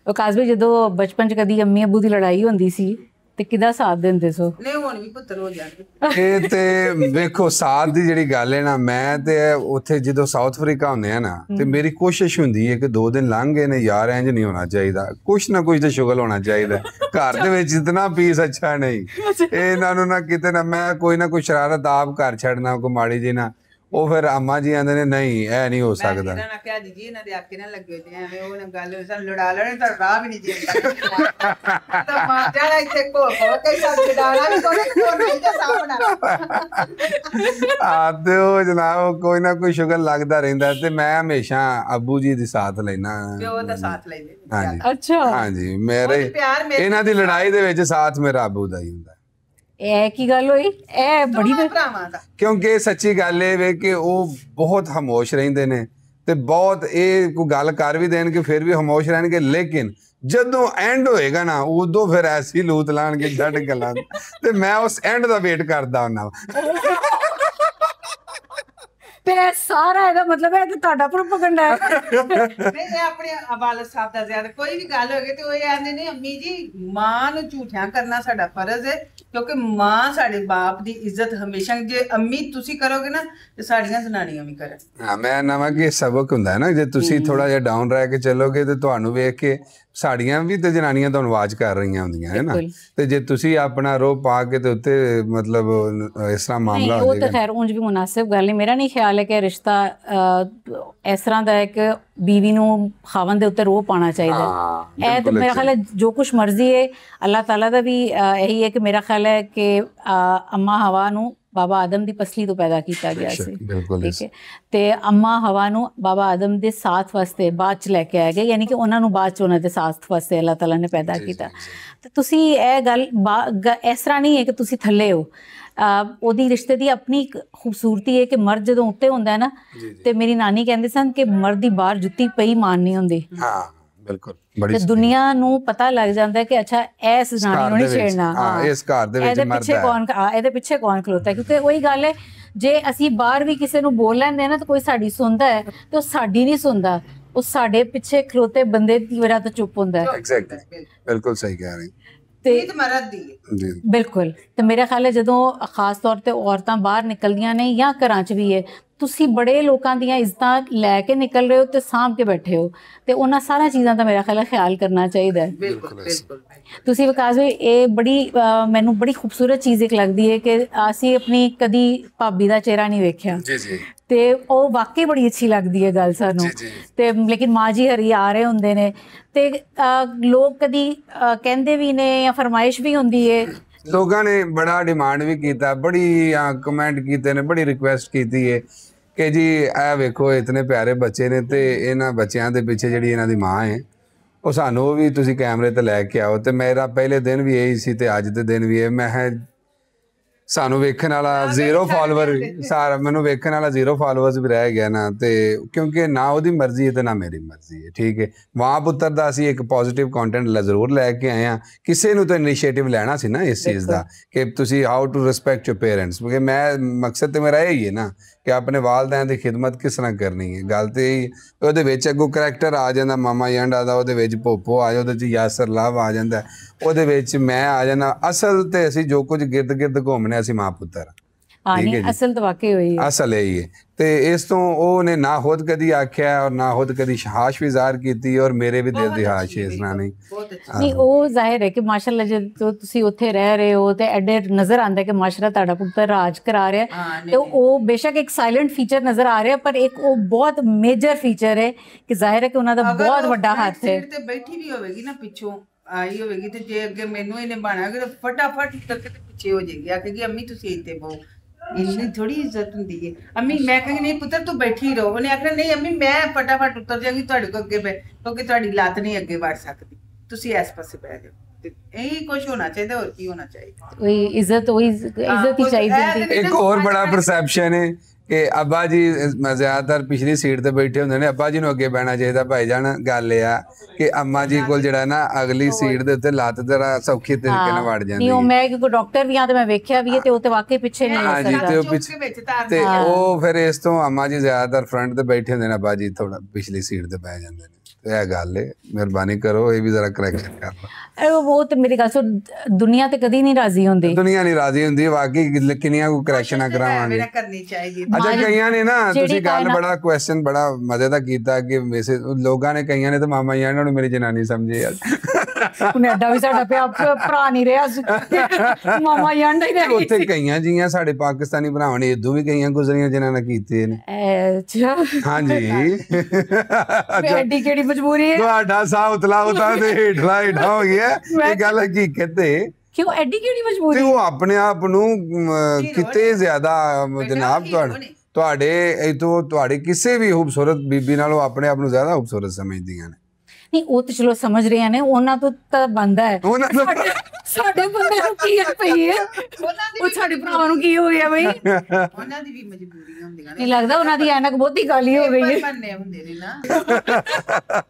ਵਿਕਾਸ ਭਾਈ ਜਦੋਂ ਬਚਪਨ ਚ ਕਦੀ ਅੰਮੀ ਅੱਬੂ ਦੀ ਲੜਾਈ ਹੁੰਦੀ ਸੀ ਤੇ ਕਿਹਦਾ ਸਾਥ ਦਿੰਦੇ ਸੋ? ਨਹੀਂ ਹੁਣ ਵੀ ਪੁੱਤਰ ਹੋ ਜਾਂਦੇ। ਇਹ ਤੇ ਵੇਖੋ ਸਾਥ ਦੀ ਜਿਹੜੀ ਗੱਲ ਹੈ ਨਾ ਮੈਂ ਤੇ ਉੱਥੇ ਜਦੋਂ ਸਾਊਥ ਅਫਰੀਕਾ ਹੁੰਦੇ ਆ ਨਾ ਤੇ ਮੇਰੀ ਕੋਸ਼ਿਸ਼ ਹੁੰਦੀ ਹੈ ਕਿ 2 ਦਿਨ ਲੰਘ ਗਏ ਨੇ ਯਾਰ ਇੰਜ ਨਹੀਂ ਹੋਣਾ ਚਾਹੀਦਾ, ਕੁਛ ਨਾ ਕੁਛ ਤੇ ਸ਼ੁਗਲ ਹੋਣਾ ਚਾਹੀਦਾ ਘਰ ਦੇ ਵਿੱਚ। ਇਤਨਾ ਪੀਸ ਅੱਛਾ ਨਹੀਂ ਇਹਨਾਂ ਨੂੰ ਨਾ ਕਿਤੇ ਨਾ ਮੈਂ ਕੋਈ ਨਾ ਕੋਈ ਸ਼ਰਾਰਤ ਆਪ ਘਰ ਛੱਡਣਾ ਕੋਈ ਮਾੜੀ ਜੀ ਨਾ ਉਹ ਫਿਰ ਅੰਮਾ ਜੀ ਆਂਦੇ ਨੇ ਨਹੀਂ ਇਹ ਨਹੀਂ ਹੋ ਮੈਂ ਸਕਦਾ। ਇਹਨਾਂ ਨਾਲ ਕਿਹਾ ਜੀ ਇਹਨਾਂ ਦੇ ਆਕੇ ਨਾ ਲੱਗੇ ਤੇ ਐਵੇਂ ਉਹ ਨਾ ਗੱਲ ਸਾਨੂੰ ਲੜਾ ਲੈਣੇ ਤਾਂ ਰਾਹ ਵੀ ਨਹੀਂ ਜਿੰਦਾ ਤਾਂ ਮਾਂ ਜਾਣਾ ਇੱਥੇ ਕੋ ਕੇ ਸਾਨੂੰ ਲੜਾਣਾ ਵੀ ਕੋਈ ਨਹੀਂ ਤੇ ਸਾਹਮਣਾ ਆ ਤੇ ਉਹ ਜਨਾਬ ਕੋਈ ਨਾ ਕੋਈ ਸ਼ੁਗਰ ਲੱਗਦਾ ਰਹਿੰਦਾ ਤੇ ਮੈਂ ਹਮੇਸ਼ਾ ਅੱਬੂ ਜੀ ਦੀ ਸਾਥ ਲੈਣਾ। ਪਿਓ ਦਾ ਸਾਥ ਲੈਂਦੇ ਹਾਂਜੀ ਅੱਛਾ ਹਾਂਜੀ ਮੇਰੇ ਪਿਆਰ ਮੇਰੇ ਇਹਨਾਂ ਦੀ ਲੜਾਈ ਦੇ ਵਿੱਚ ਸਾਥ ਮੇਰਾ ਅੱਬੂ ਦਾ ਹੀ ਹੁੰਦਾ ਇਹ ਕੀ ਗੱਲ ਹੋਈ? ਇਹ ਬੜੀ ਭਰਾਵਾਂ ਦਾ ਕਿਉਂਕਿ ਸੱਚੀ ਗੱਲ ਇਹ ਵੇ ਕਿ ਉਹ ਬਹੁਤ ਖਾਮੋਸ਼ ਰਹਿੰਦੇ ਨੇ ਤੇ ਬਹੁਤ ਇਹ ਕੋਈ ਗੱਲ ਕਰ ਵੀ ਦੇਣਗੇ ਫਿਰ ਵੀ ਖਾਮੋਸ਼ ਰਹਿਣਗੇ, ਲੇਕਿਨ ਜਦੋਂ ਐਂਡ ਹੋਏਗਾ ਨਾ ਉਦੋਂ ਫਿਰ ਐਸੀ ਲੂਤ ਲਾਣਗੇ ਜੱਟ ਗੱਲਾਂ ਤੇ ਮੈਂ ਉਸ ਐਂਡ ਦਾ ਵੇਟ ਕਰਦਾ ਹੁੰਦਾ। ਤੇ ਸਾਰਾ ਇਹਦਾ ਮਤਲਬ ਹੈ ਕਿ ਤੁਹਾਡਾ ਪ੍ਰੋਪਗੈਂਡਾ ਹੈ। ਨਹੀਂ ਇਹ ਆਪਣੇ ਵਾਲਦ ਸਾਹਿਬ ਦਾ ਜ਼ਿਆਦਾ ਕੋਈ ਵੀ ਗੱਲ ਹੋਵੇ ਤੇ ਉਹ ਇਹ ਆਂਦੇ ਨੇ ਅੰਮੀ ਜੀ ਮਾਂ ਨੂੰ ਝੂਠਿਆਂ ਕਰਨਾ ਸਾਡਾ ਫਰਜ਼ ਹੈ ਕਿਉਂਕਿ ਮਾਂ ਸਾਡੇ ਬਾਪ ਦੀ ਇੱਜ਼ਤ ਹਮੇਸ਼ਾ ਜੇ ਅੰਮੀ ਤੁਸੀਂ ਕਰੋਗੇ ਨਾ ਤੇ ਸਾਡੀਆਂ ਜ਼ਨਾਨੀਆਂ ਵੀ ਕਰਨ। ਹਾਂ ਮੈਂ ਨਵਾਂ ਕਿ ਸਬਕ ਹੁੰਦਾ ਹੈ ਨਾ ਜੇ ਤੁਸੀਂ ਥੋੜਾ ਜਿਹਾ ਡਾਊਨ ਰਹਿ ਕੇ ਚੱਲੋਗੇ ਤੇ ਤੁਹਾਨੂੰ ਵੇਖ ਕੇ ਸਾਡੀਆਂ ਵੀ ਤੇ ਜਨਾਨੀਆਂ ਤੁਹਾਨੂੰ ਆਵਾਜ਼ ਕਰ ਰਹੀਆਂ ਹੁੰਦੀਆਂ ਹੈ ਨਾ ਤੇ ਜੇ ਤੁਸੀਂ ਆਪਣਾ ਰੋਹ ਪਾ ਕੇ ਤੇ ਉੱਤੇ ਮਤਲਬ ਇਸ ਤਰ੍ਹਾਂ ਮਾਮਲਾ ਹੋ ਉਹ ਜਾਏਗਾ। ਤਾਂ ਖੈਰ ਉਂਝ ਵੀ ਮੁਨਾਸਿਬ ਗੱਲ ਨਹੀਂ, ਮੇਰਾ ਨਹੀਂ ਖਿਆਲ ਹੈ ਕਿ ਰਿਸ਼ਤਾ ਇਸ ਤਰ੍ਹਾਂ ਦਾ ਹੈ ਕਿ बीवी ਨੂੰ ਖਾਵਨ ਦੇ ਉੱਤੇ ਰੋਹ ਪਾਉਣਾ ਚਾਹੀਦਾ ਹੈ। ਇਹ ਤਾਂ ਮੇਰਾ ਖਿਆਲ ਹੈ ਜੋ ਕੁਛ ਮਰਜ਼ੀ ਹੈ ਅੱਲਾਹ ਤਾਲਾ ਦਾ ਵੀ ਇਹੀ ਹੈ ਕਿ ਮੇਰਾ ਖਿਆਲ ਹੈ ਕਿ ਅੰਮਾ ਹਵਾ ਨੂੰ ਬਾਬਾ ਆਦਮ ਦੀ ਪਸਲੀ ਤੋਂ ਪੈਦਾ ਕੀਤਾ ਗਿਆ ਸੀ, ਠੀਕ ਹੈ, ਤੇ ਅੰਮਾ ਹਵਾ ਨੂੰ ਬਾਬਾ ਆਦਮ ਦੇ ਸਾਥ ਵਾਸਤੇ ਬਾਅਦ ਚ ਲੈ ਕੇ ਆਏ ਗਏ, ਯਾਨੀ ਕਿ ਉਹਨਾਂ ਨੂੰ ਬਾਅਦ ਚ ਉਹਨਾਂ ਦੇ ਸਾਥ ਵਾਸਤੇ ਅੱਲਾਹ ਤਾਲਾ ਨੇ ਪੈਦਾ ਕੀਤਾ। ਤੇ ਤੁਸੀਂ ਇਹ ਗੱਲ ਇਸ ਤਰ੍ਹਾਂ ਨਹੀਂ ਹੈ ਕਿ ਤੁਸੀਂ ਥੱਲੇ ਹੋ, ਉਹਦੀ ਰਿਸ਼ਤੇ ਦੀ ਆਪਣੀ ਖੂਬਸੂਰਤੀ ਹੈ ਕਿ ਮਰਦ ਜਦੋਂ ਉੱਤੇ ਹੁੰਦਾ ਹੈ ਨਾ ਤੇ ਮੇਰੀ ਨਾਨੀ ਕਹਿੰਦੇ ਸਨ ਕਿ ਮਰਦ ਦੀ ਬਾਹਰ ਜੁੱਤੀ ਪਈ ਮਾਨ ਨਹੀਂ ਹੁੰਦੀ। ਹਾਂ ਬਿਲਕੁਲ ਤੇ ਦੁਨੀਆ ਨੂੰ ਪਤਾ ਲੱਗ ਜਾਂਦਾ ਹੈ ਕਿ ਅੱਛਾ ਇਸ ਜਨਾਨੀ ਨੂੰ ਨਹੀਂ ਛੇੜਨਾ, ਹਾਂ ਇਸ ਘਰ ਦੇ ਵਿੱਚ ਮਰਦ ਹੈ, ਇਹਦੇ ਪਿੱਛੇ ਕੌਣ ਖਲੋਤਾ ਹੈ, ਕਿਉਂਕਿ ਉਹੀ ਗੱਲ ਹੈ ਜੇ ਅਸੀਂ ਬਾਹਰ ਵੀ ਕਿਸੇ ਨੂੰ ਬੋਲ ਲੈਂਦੇ ਨਾ ਤਾਂ ਕੋਈ ਸਾਡੀ ਸੁਣਦਾ ਹੈ ਤੇ ਉਹ ਸਾਡੀ ਨਹੀਂ ਸੁਣਦਾ, ਉਹ ਸਾਡੇ ਪਿੱਛੇ ਖਲੋਤੇ ਬੰਦੇ ਦੀ ਵਜ੍ਹਾ ਤੋਂ ਚੁੱਪ ਹੁੰਦਾ ਹੈ। ਐਗਜ਼ੈਕਟਲੀ ਬਿਲਕੁਲ ਸਹੀ ਕਹਿ ਰਹੇ ਤੇ ਮਰਦ ਦੀ ਜੀ ਬਿਲਕੁਲ। ਤੇ ਮੇਰਾ ਖਿਆਲ ਹੈ ਜਦੋਂ ਖਾਸ ਤੌਰ ਤੇ ਔਰਤਾਂ ਬਾਹਰ ਨਿਕਲਦੀਆਂ ਨੇ ਜਾਂ ਘਰਾਂ 'ਚ ਵੀ ਹੈ ਤੁਸੀਂ ਬੜੇ ਲੋਕਾਂ ਦੀਆਂ ਇੱਜ਼ਤਾਂ ਲੈ ਕੇ ਨਿਕਲ ਰਹੇ ਹੋ ਤੇ ਸਾਂਭ ਕੇ ਬੈਠੇ ਹੋ ਤੇ ਉਹਨਾਂ ਸਾਰੀਆਂ ਚੀਜ਼ਾਂ ਦਾ ਮੇਰਾ ਖਿਆਲ ਹੈ ਖਿਆਲ ਕਰਨਾ ਚਾਹੀਦਾ ਹੈ। ਬਿਲਕੁਲ ਬਿਲਕੁਲ ਤੁਸੀਂ ਵਿਕਾਸ ਵੀ ਇਹ ਬੜੀ ਮੈਨੂੰ ਬੜੀ ਖੂਬਸੂਰਤ ਚੀਜ਼ ਇੱਕ ਲੱਗਦੀ ਹੈ ਕਿ ਅਸੀਂ ਆਪਣੀ ਕਦੀ ਭਾਬੀ ਦਾ ਚਿਹਰਾ ਨਹੀਂ ਵੇਖਿਆ ਜੀ ਜੀ ਤੇ ਉਹ ਵਾਕਈ ਬੜੀ ਅੱਛੀ ਲੱਗਦੀ ਹੈ ਗੱਲ ਸਾਨੂੰ ਤੇ ਲੇਕਿਨ ਮਾਂ ਜੀ ਹਰੀ ਆ ਰਹੇ ਹੁੰਦੇ ਨੇ ਤੇ ਲੋਕ ਕਦੀ ਕਹਿੰਦੇ ਵੀ ਨੇ ਜਾਂ ਫਰਮਾਇਸ਼ ਵੀ ਹੁੰਦੀ ਹੈ, ਲੋਕਾਂ ਨੇ ਬੜਾ ਡਿਮਾਂਡ ਵੀ ਕੀਤਾ, ਬੜੀ ਕਮੈਂਟ ਕੀਤੇ ਨੇ, ਬੜੀ ਰਿਕੁਐਸਟ ਕੀਤੀ ਹੈ ਕਿ ਜੀ ਇਹ ਵੇਖੋ ਇਤਨੇ ਪਿਆਰੇ ਬੱਚੇ ਨੇ ਤੇ ਇਹਨਾਂ ਬੱਚਿਆਂ ਦੇ ਪਿੱਛੇ ਜਿਹੜੀ ਇਹਨਾਂ ਦੀ ਮਾਂ ਹੈ ਉਹ ਸਾਨੂੰ ਉਹ ਵੀ ਤੁਸੀਂ ਕੈਮਰੇ ਤੇ ਲੈ ਕੇ ਆਓ। ਤੇ ਮੇਰਾ ਪਹਿਲੇ ਦਿਨ ਵੀ ਇਹੀ ਸੀ ਤੇ ਅੱਜ ਦੇ ਦਿਨ ਵੀ ਇਹ ਮੈਂ ਸਾਨੂੰ ਵੇਖਣ ਵਾਲਾ 0 ਫਾਲੋਵਰ ਸਾਰਾ ਮੈਨੂੰ ਵੇਖਣ ਵਾਲਾ 0 ਫਾਲੋਵਰਸ ਵੀ ਰਹਿ ਗਿਆ ਨਾ ਤੇ ਕਿਉਂਕਿ ਨਾ ਉਹਦੀ ਮਰਜ਼ੀ ਹੈ ਤੇ ਨਾ ਮੇਰੀ ਮਰਜ਼ੀ ਹੈ, ਠੀਕ ਹੈ। ਮਾਂ ਪੁੱਤਰ ਦਾ ਅਸੀਂ ਇੱਕ ਪੋਜ਼ਿਟਿਵ ਕੰਟੈਂਟ ਜ਼ਰੂਰ ਲੈ ਕੇ ਆਏ ਹਾਂ, ਕਿਸੇ ਨੂੰ ਤਾਂ ਇਨੀਸ਼ੀਏਟਿਵ ਲੈਣਾ ਸੀ ਨਾ ਇਸ ਚੀਜ਼ ਦਾ ਕਿ ਤੁਸੀਂ how to respect your parents, ਕਿਉਂਕਿ ਮੈਂ ਮਕਸਦ ਤੇ ਮੇਰਾ ਇਹ ਹੀ ਹੈ ਨਾ ਕਿ ਆਪਣੇ ਵਾਲਦੈਨ ਦੀ ਖਿਦਮਤ ਕਿਸ ਤਰ੍ਹਾਂ ਕਰਨੀ ਹੈ। ਗੱਲ ਤੇ ਉਹਦੇ ਵਿੱਚ ਅੱਗੋਂ ਕਰੈਕਟਰ ਆ ਜਾਂਦਾ ਮਾਮਾ ਯੰਡਾ ਦਾ, ਉਹਦੇ ਵਿੱਚ ਭੋਪੋ ਆ ਉਹਦੇ 'ਚ ਯਾਸਰ ਲਾਭ ਆ ਜਾਂਦਾ, ਉਹਦੇ ਵਿੱਚ ਮੈਂ ਆ ਜਾਣਾ। ਅਸਲ ਤੇ ਅਸੀਂ ਜੋ ਕੁਝ ਗਿਰਦ ਗਿਰਦ ਘੁੰਮਨੇ ਅਸੀਂ ਮਾਂ ਪੁੱਤਰ ਨਹੀਂ ਅਸਲ ਤਾਂ ਵਾਕਈ ਹੋਈ ਹੈ, ਅਸਲ ਇਹੀ ਹੈ। ਤੇ ਇਸ ਤੋਂ ਉਹਨੇ ਨਾ ਖੁਦ ਕਦੀ ਆਖਿਆ ਔਰ ਨਾ ਖੁਦ ਕਦੀ ਸ਼ਹਾਸ਼ ਵੀ ਜ਼ਾਹਰ ਕੀਤੀ ਔਰ ਮੇਰੇ ਵੀ ਦਿਲ ਦੀ ਹਾਸ਼ ਹੈ ਇਸ ਨਾਲ ਨਹੀਂ ਉਹ ਜ਼ਾਹਿਰ ਹੈ ਕਿ ਮਾਸ਼ਾਅੱਲਾ ਜਦੋਂ ਤੁਸੀਂ ਉੱਥੇ ਰਹਿ ਰਹੇ ਹੋ ਤੇ ਐਡੇ ਨਜ਼ਰ ਆਉਂਦਾ ਕਿ ਮਾਸ਼ਾਅੱਲਾ ਤੁਹਾਡਾ ਪੁੱਤਰ ਰਾਜ ਕਰਾ ਰਿਹਾ ਤੇ ਉਹ ਬੇਸ਼ੱਕ ਇੱਕ ਸਾਇਲੈਂਟ ਫੀਚਰ ਨਜ਼ਰ ਆ ਰਿਹਾ ਪਰ ਇੱਕ ਉਹ ਬਹੁਤ ਮੇਜਰ ਫੀਚਰ ਹੈ ਕਿ ਜ਼ਾਹਿਰ ਹੈ ਕਿ ਉਹਨਾਂ ਦਾ ਬਹੁਤ ਵੱਡਾ ਹੱਥ ਹੈ। ਤੇ ਬੈਠੀ ਵੀ ਹੋਵੇਗੀ ਨਾ ਪਿੱਛੋਂ ਆਈ ਹੋਵੇਗੀ ਤੇ ਜੇ ਅੱਗੇ ਮੈਨੂੰ ਇਹਨੇ ਬਾਣਾ ਕਿ ਫਟਾਫਟ ਉੱਤਰ ਕੇ ਪਿੱਛੇ ਹੋ ਜਾਏਗੀ, ਆਖੇਗੀ ਅੰਮੀ ਤੁਸੀਂ ਇੱਥੇ ਬਹੋ, ਇੰਨੀ ਥੋੜੀ ਇੱਜ਼ਤ ਹੁੰਦੀ ਹੈ। ਅੰਮੀ ਮੈਂ ਕਹਾਂਗੀ ਨਹੀਂ ਪੁੱਤਰ ਤੂੰ ਬੈਠੀ ਰਹੋ, ਉਹਨੇ ਆਖਣਾ ਨਹੀਂ ਅੰਮੀ ਮੈਂ ਫਟਾਫਟ ਉੱਤਰ ਜਾਵਾਂਗੀ ਤੁਹਾਡੇ ਕੋਲ ਅੱਗੇ ਕਿਉਂਕਿ ਤੁਹਾਡੀ ਲੱਤ ਨਹੀਂ ਅੱਗੇ ਵੜ ਸਕਦੀ, ਤੁਸੀਂ ਇਸ ਪਾਸੇ ਬਹਿ ਜਾਓ। ਇਹੀ ਕੁਝ ਹੋਣਾ ਚਾਹੀਦਾ, ਹੋਰ ਕੀ ਹੋਣਾ ਚਾਹੀਦਾ, ਉਹੀ ਇੱਜ਼ਤ ਹੀ ਚਾਹੀਦੀ। ਇੱਕ ਹੋਰ ਬੜਾ ਪਰਸੈਪਸ਼ਨ ਹੈ ਕਿ ਅੱਬਾ ਜੀ ਜ਼ਿਆਦਾਤਰ ਪਿਛਲੀ ਸੀਟ ਤੇ ਬੈਠੇ ਹੁੰਦੇ ਨੇ, ਅੱਬਾ ਜੀ ਨੂੰ ਅੱਗੇ ਬਹਿਣਾ ਚਾਹੀਦਾ। ਭਾਈ ਜਾਨ ਗੱਲ ਇਹ ਆ ਕਿ ਅੰਮਾ ਜੀ ਕੋਲ ਜਿਹੜਾ ਨਾ ਅਗਲੀ ਸੀਟ ਦੇ ਉੱਤੇ ਲੱਤ ਜਰਾ ਸੌਖੀ ਤਰੀਕੇ ਨਾਲ ਵੜ ਜਾਂਦੀ ਹੈ। ਨਹੀਂ ਮੈਂ ਕਿਉਂਕਿ ਡਾਕਟਰ ਵੀ ਆ ਤੇ ਮੈਂ ਵੇਖਿਆ ਵੀ ਹੈ ਤੇ ਉਹ ਤੇ ਵਾਕਈ ਪਿੱਛੇ ਨਹੀਂ ਹੋ ਸਕਦਾ ਤੇ ਉਹ ਪਿੱਛੇ ਤੇ ਉਹ ਫਿਰ ਇਸ ਤੋਂ ਅੰਮਾ ਜੀ ਜ਼ਿਆਦਾਤਰ ਫਰੰਟ ਤੇ ਬੈਠੇ ਹੁੰਦੇ ਨੇ, ਅੱਬਾ ਜੀ ਥੋੜਾ ਪਿਛਲੀ ਸੀਟ ਤੇ ਬਹਿ ਜਾਂਦੇ ਨੇ। ਤੇ ਇਹ ਗੱਲ ਹੈ, ਮਿਹਰਬਾਨੀ ਕਰੋ ਇਹ ਵੀ ਜ਼ਰਾ ਕਰੈਕਸ਼ਨ ਕਰ ਲਓ। ਉਹ ਤੇ ਮੇਰੀ ਗੱਲ ਸੁਣ, ਦੁਨੀਆ ਤੇ ਕਦੀ ਨਹੀਂ ਰਾਜ਼ੀ ਹੁੰਦੀ, ਦੁਨੀਆ ਨਹੀਂ ਰਾਜ਼ੀ ਹੁੰਦੀ ਵਾਕਈ, ਕਿੰਨੀਆਂ ਕੋ ਕਰੈਕਸ਼ਨਾਂ ਕਰਾਵਾਂਗੇ ਕਰਨੀ ਚਾਹੀਦੀ। ਅੱਛਾ ਕਈਆਂ ਨੇ ਨਾ ਤੁਸੀਂ ਗੱਲ ਬੜਾ ਕੁਐਸਚਨ ਬੜਾ ਮਜ਼ੇ ਦਾ ਕੀਤਾ ਕਿ ਵੈਸੇ ਲੋਕਾਂ ਨੇ ਕਈਆਂ ਨੇ ਤਾਂ ਮਾਮਾ ਜੀ ਇਹਨਾਂ ਨੂੰ ਮੇਰੀ ਜਨਾਨੀ ਸਮਝੇ ਯਾਰ। ਕੈਨੇਡਾ ਵੀ ਸਾਡਾ ਪਿਆ ਭਰਾ ਨਹੀਂ ਰਿਹਾ ਮਾਮਾ ਯਾਂਡਾ ਹੀ ਰਹਿ ਗਈ ਉੱਥੇ ਕਈਆਂ ਜੀਆਂ ਸਾਡੇ ਪਾਕਿਸਤਾਨੀ ਭਰਾਵਾਂ ਨੇ ਇਦੋਂ ਵੀ ਕਈਆਂ ਗੁਜ਼ਰੀਆਂ ਜਿਨ੍ਹਾਂ ਨੇ ਕੀਤੇ ਨੇ। ਅੱਛਾ ਹਾਂਜੀ ਐਡੀ ਕਿਹੜੀ ਮਜਬੂਰੀ ਹੈ ਤੁਹਾਡਾ ਸਾਹ ਉਤਲਾ ਉਤਾ ਤੇ ਹੇਠਲਾ ਹੇਠਾਂ ਹੋ ਗਿਆ, ਇਹ ਗੱਲ ਹਕੀਕਤ ਹੈ। ਕਿਉਂ ਐਡੀ ਕਿਹੜੀ ਤੇ ਮਜਬੂਰੀ? ਉਹ ਆਪਣੇ ਆਪ ਨੂੰ ਕਿਤੇ ਜ਼ਿਆਦਾ ਜਨਾਬ ਤੁਹਾਡੇ ਇਤੋਂ ਤੁਹਾਡੇ ਕਿਸੇ ਵੀ ਖੂਬਸੂਰਤ ਬੀਬੀ ਨਾਲੋਂ ਆਪਣੇ ਆਪ ਨੂੰ ਜ਼ਿਆਦਾ ਖੂਬਸੂਰਤ ਸਮਝਦੀਆਂ ਨੇ। ਨਹੀਂ ਉਹ ਤੇ ਚਲੋ ਸਮਝ ਰਹੇ ਨੇ, ਉਹਨਾਂ ਤੋਂ ਤਾਂ ਬੰਦਾ ਹੈ, ਸਾਡੇ ਬੰਦੇ ਨੂੰ ਕੀ ਹੈ ਪਈ ਹੈ, ਉਹ ਸਾਡੇ ਭਰਾਵਾਂ ਨੂੰ ਕੀ ਹੋ ਗਿਆ ਬਈ? ਉਹਨਾਂ ਦੀ ਵੀ ਮਜਬੂਰੀਆਂ ਹੁੰਦੀਆਂ ਨੇ। ਨਹੀਂ ਲੱਗਦਾ ਉਹਨਾਂ ਦੀ ਐਨਕ ਬਹੁਤੀ ਕਾਲੀ ਹੋ ਗਈ ਹੈ? ਬੰਨੇ ਹੁੰਦੇ ਨੇ ਨਾ।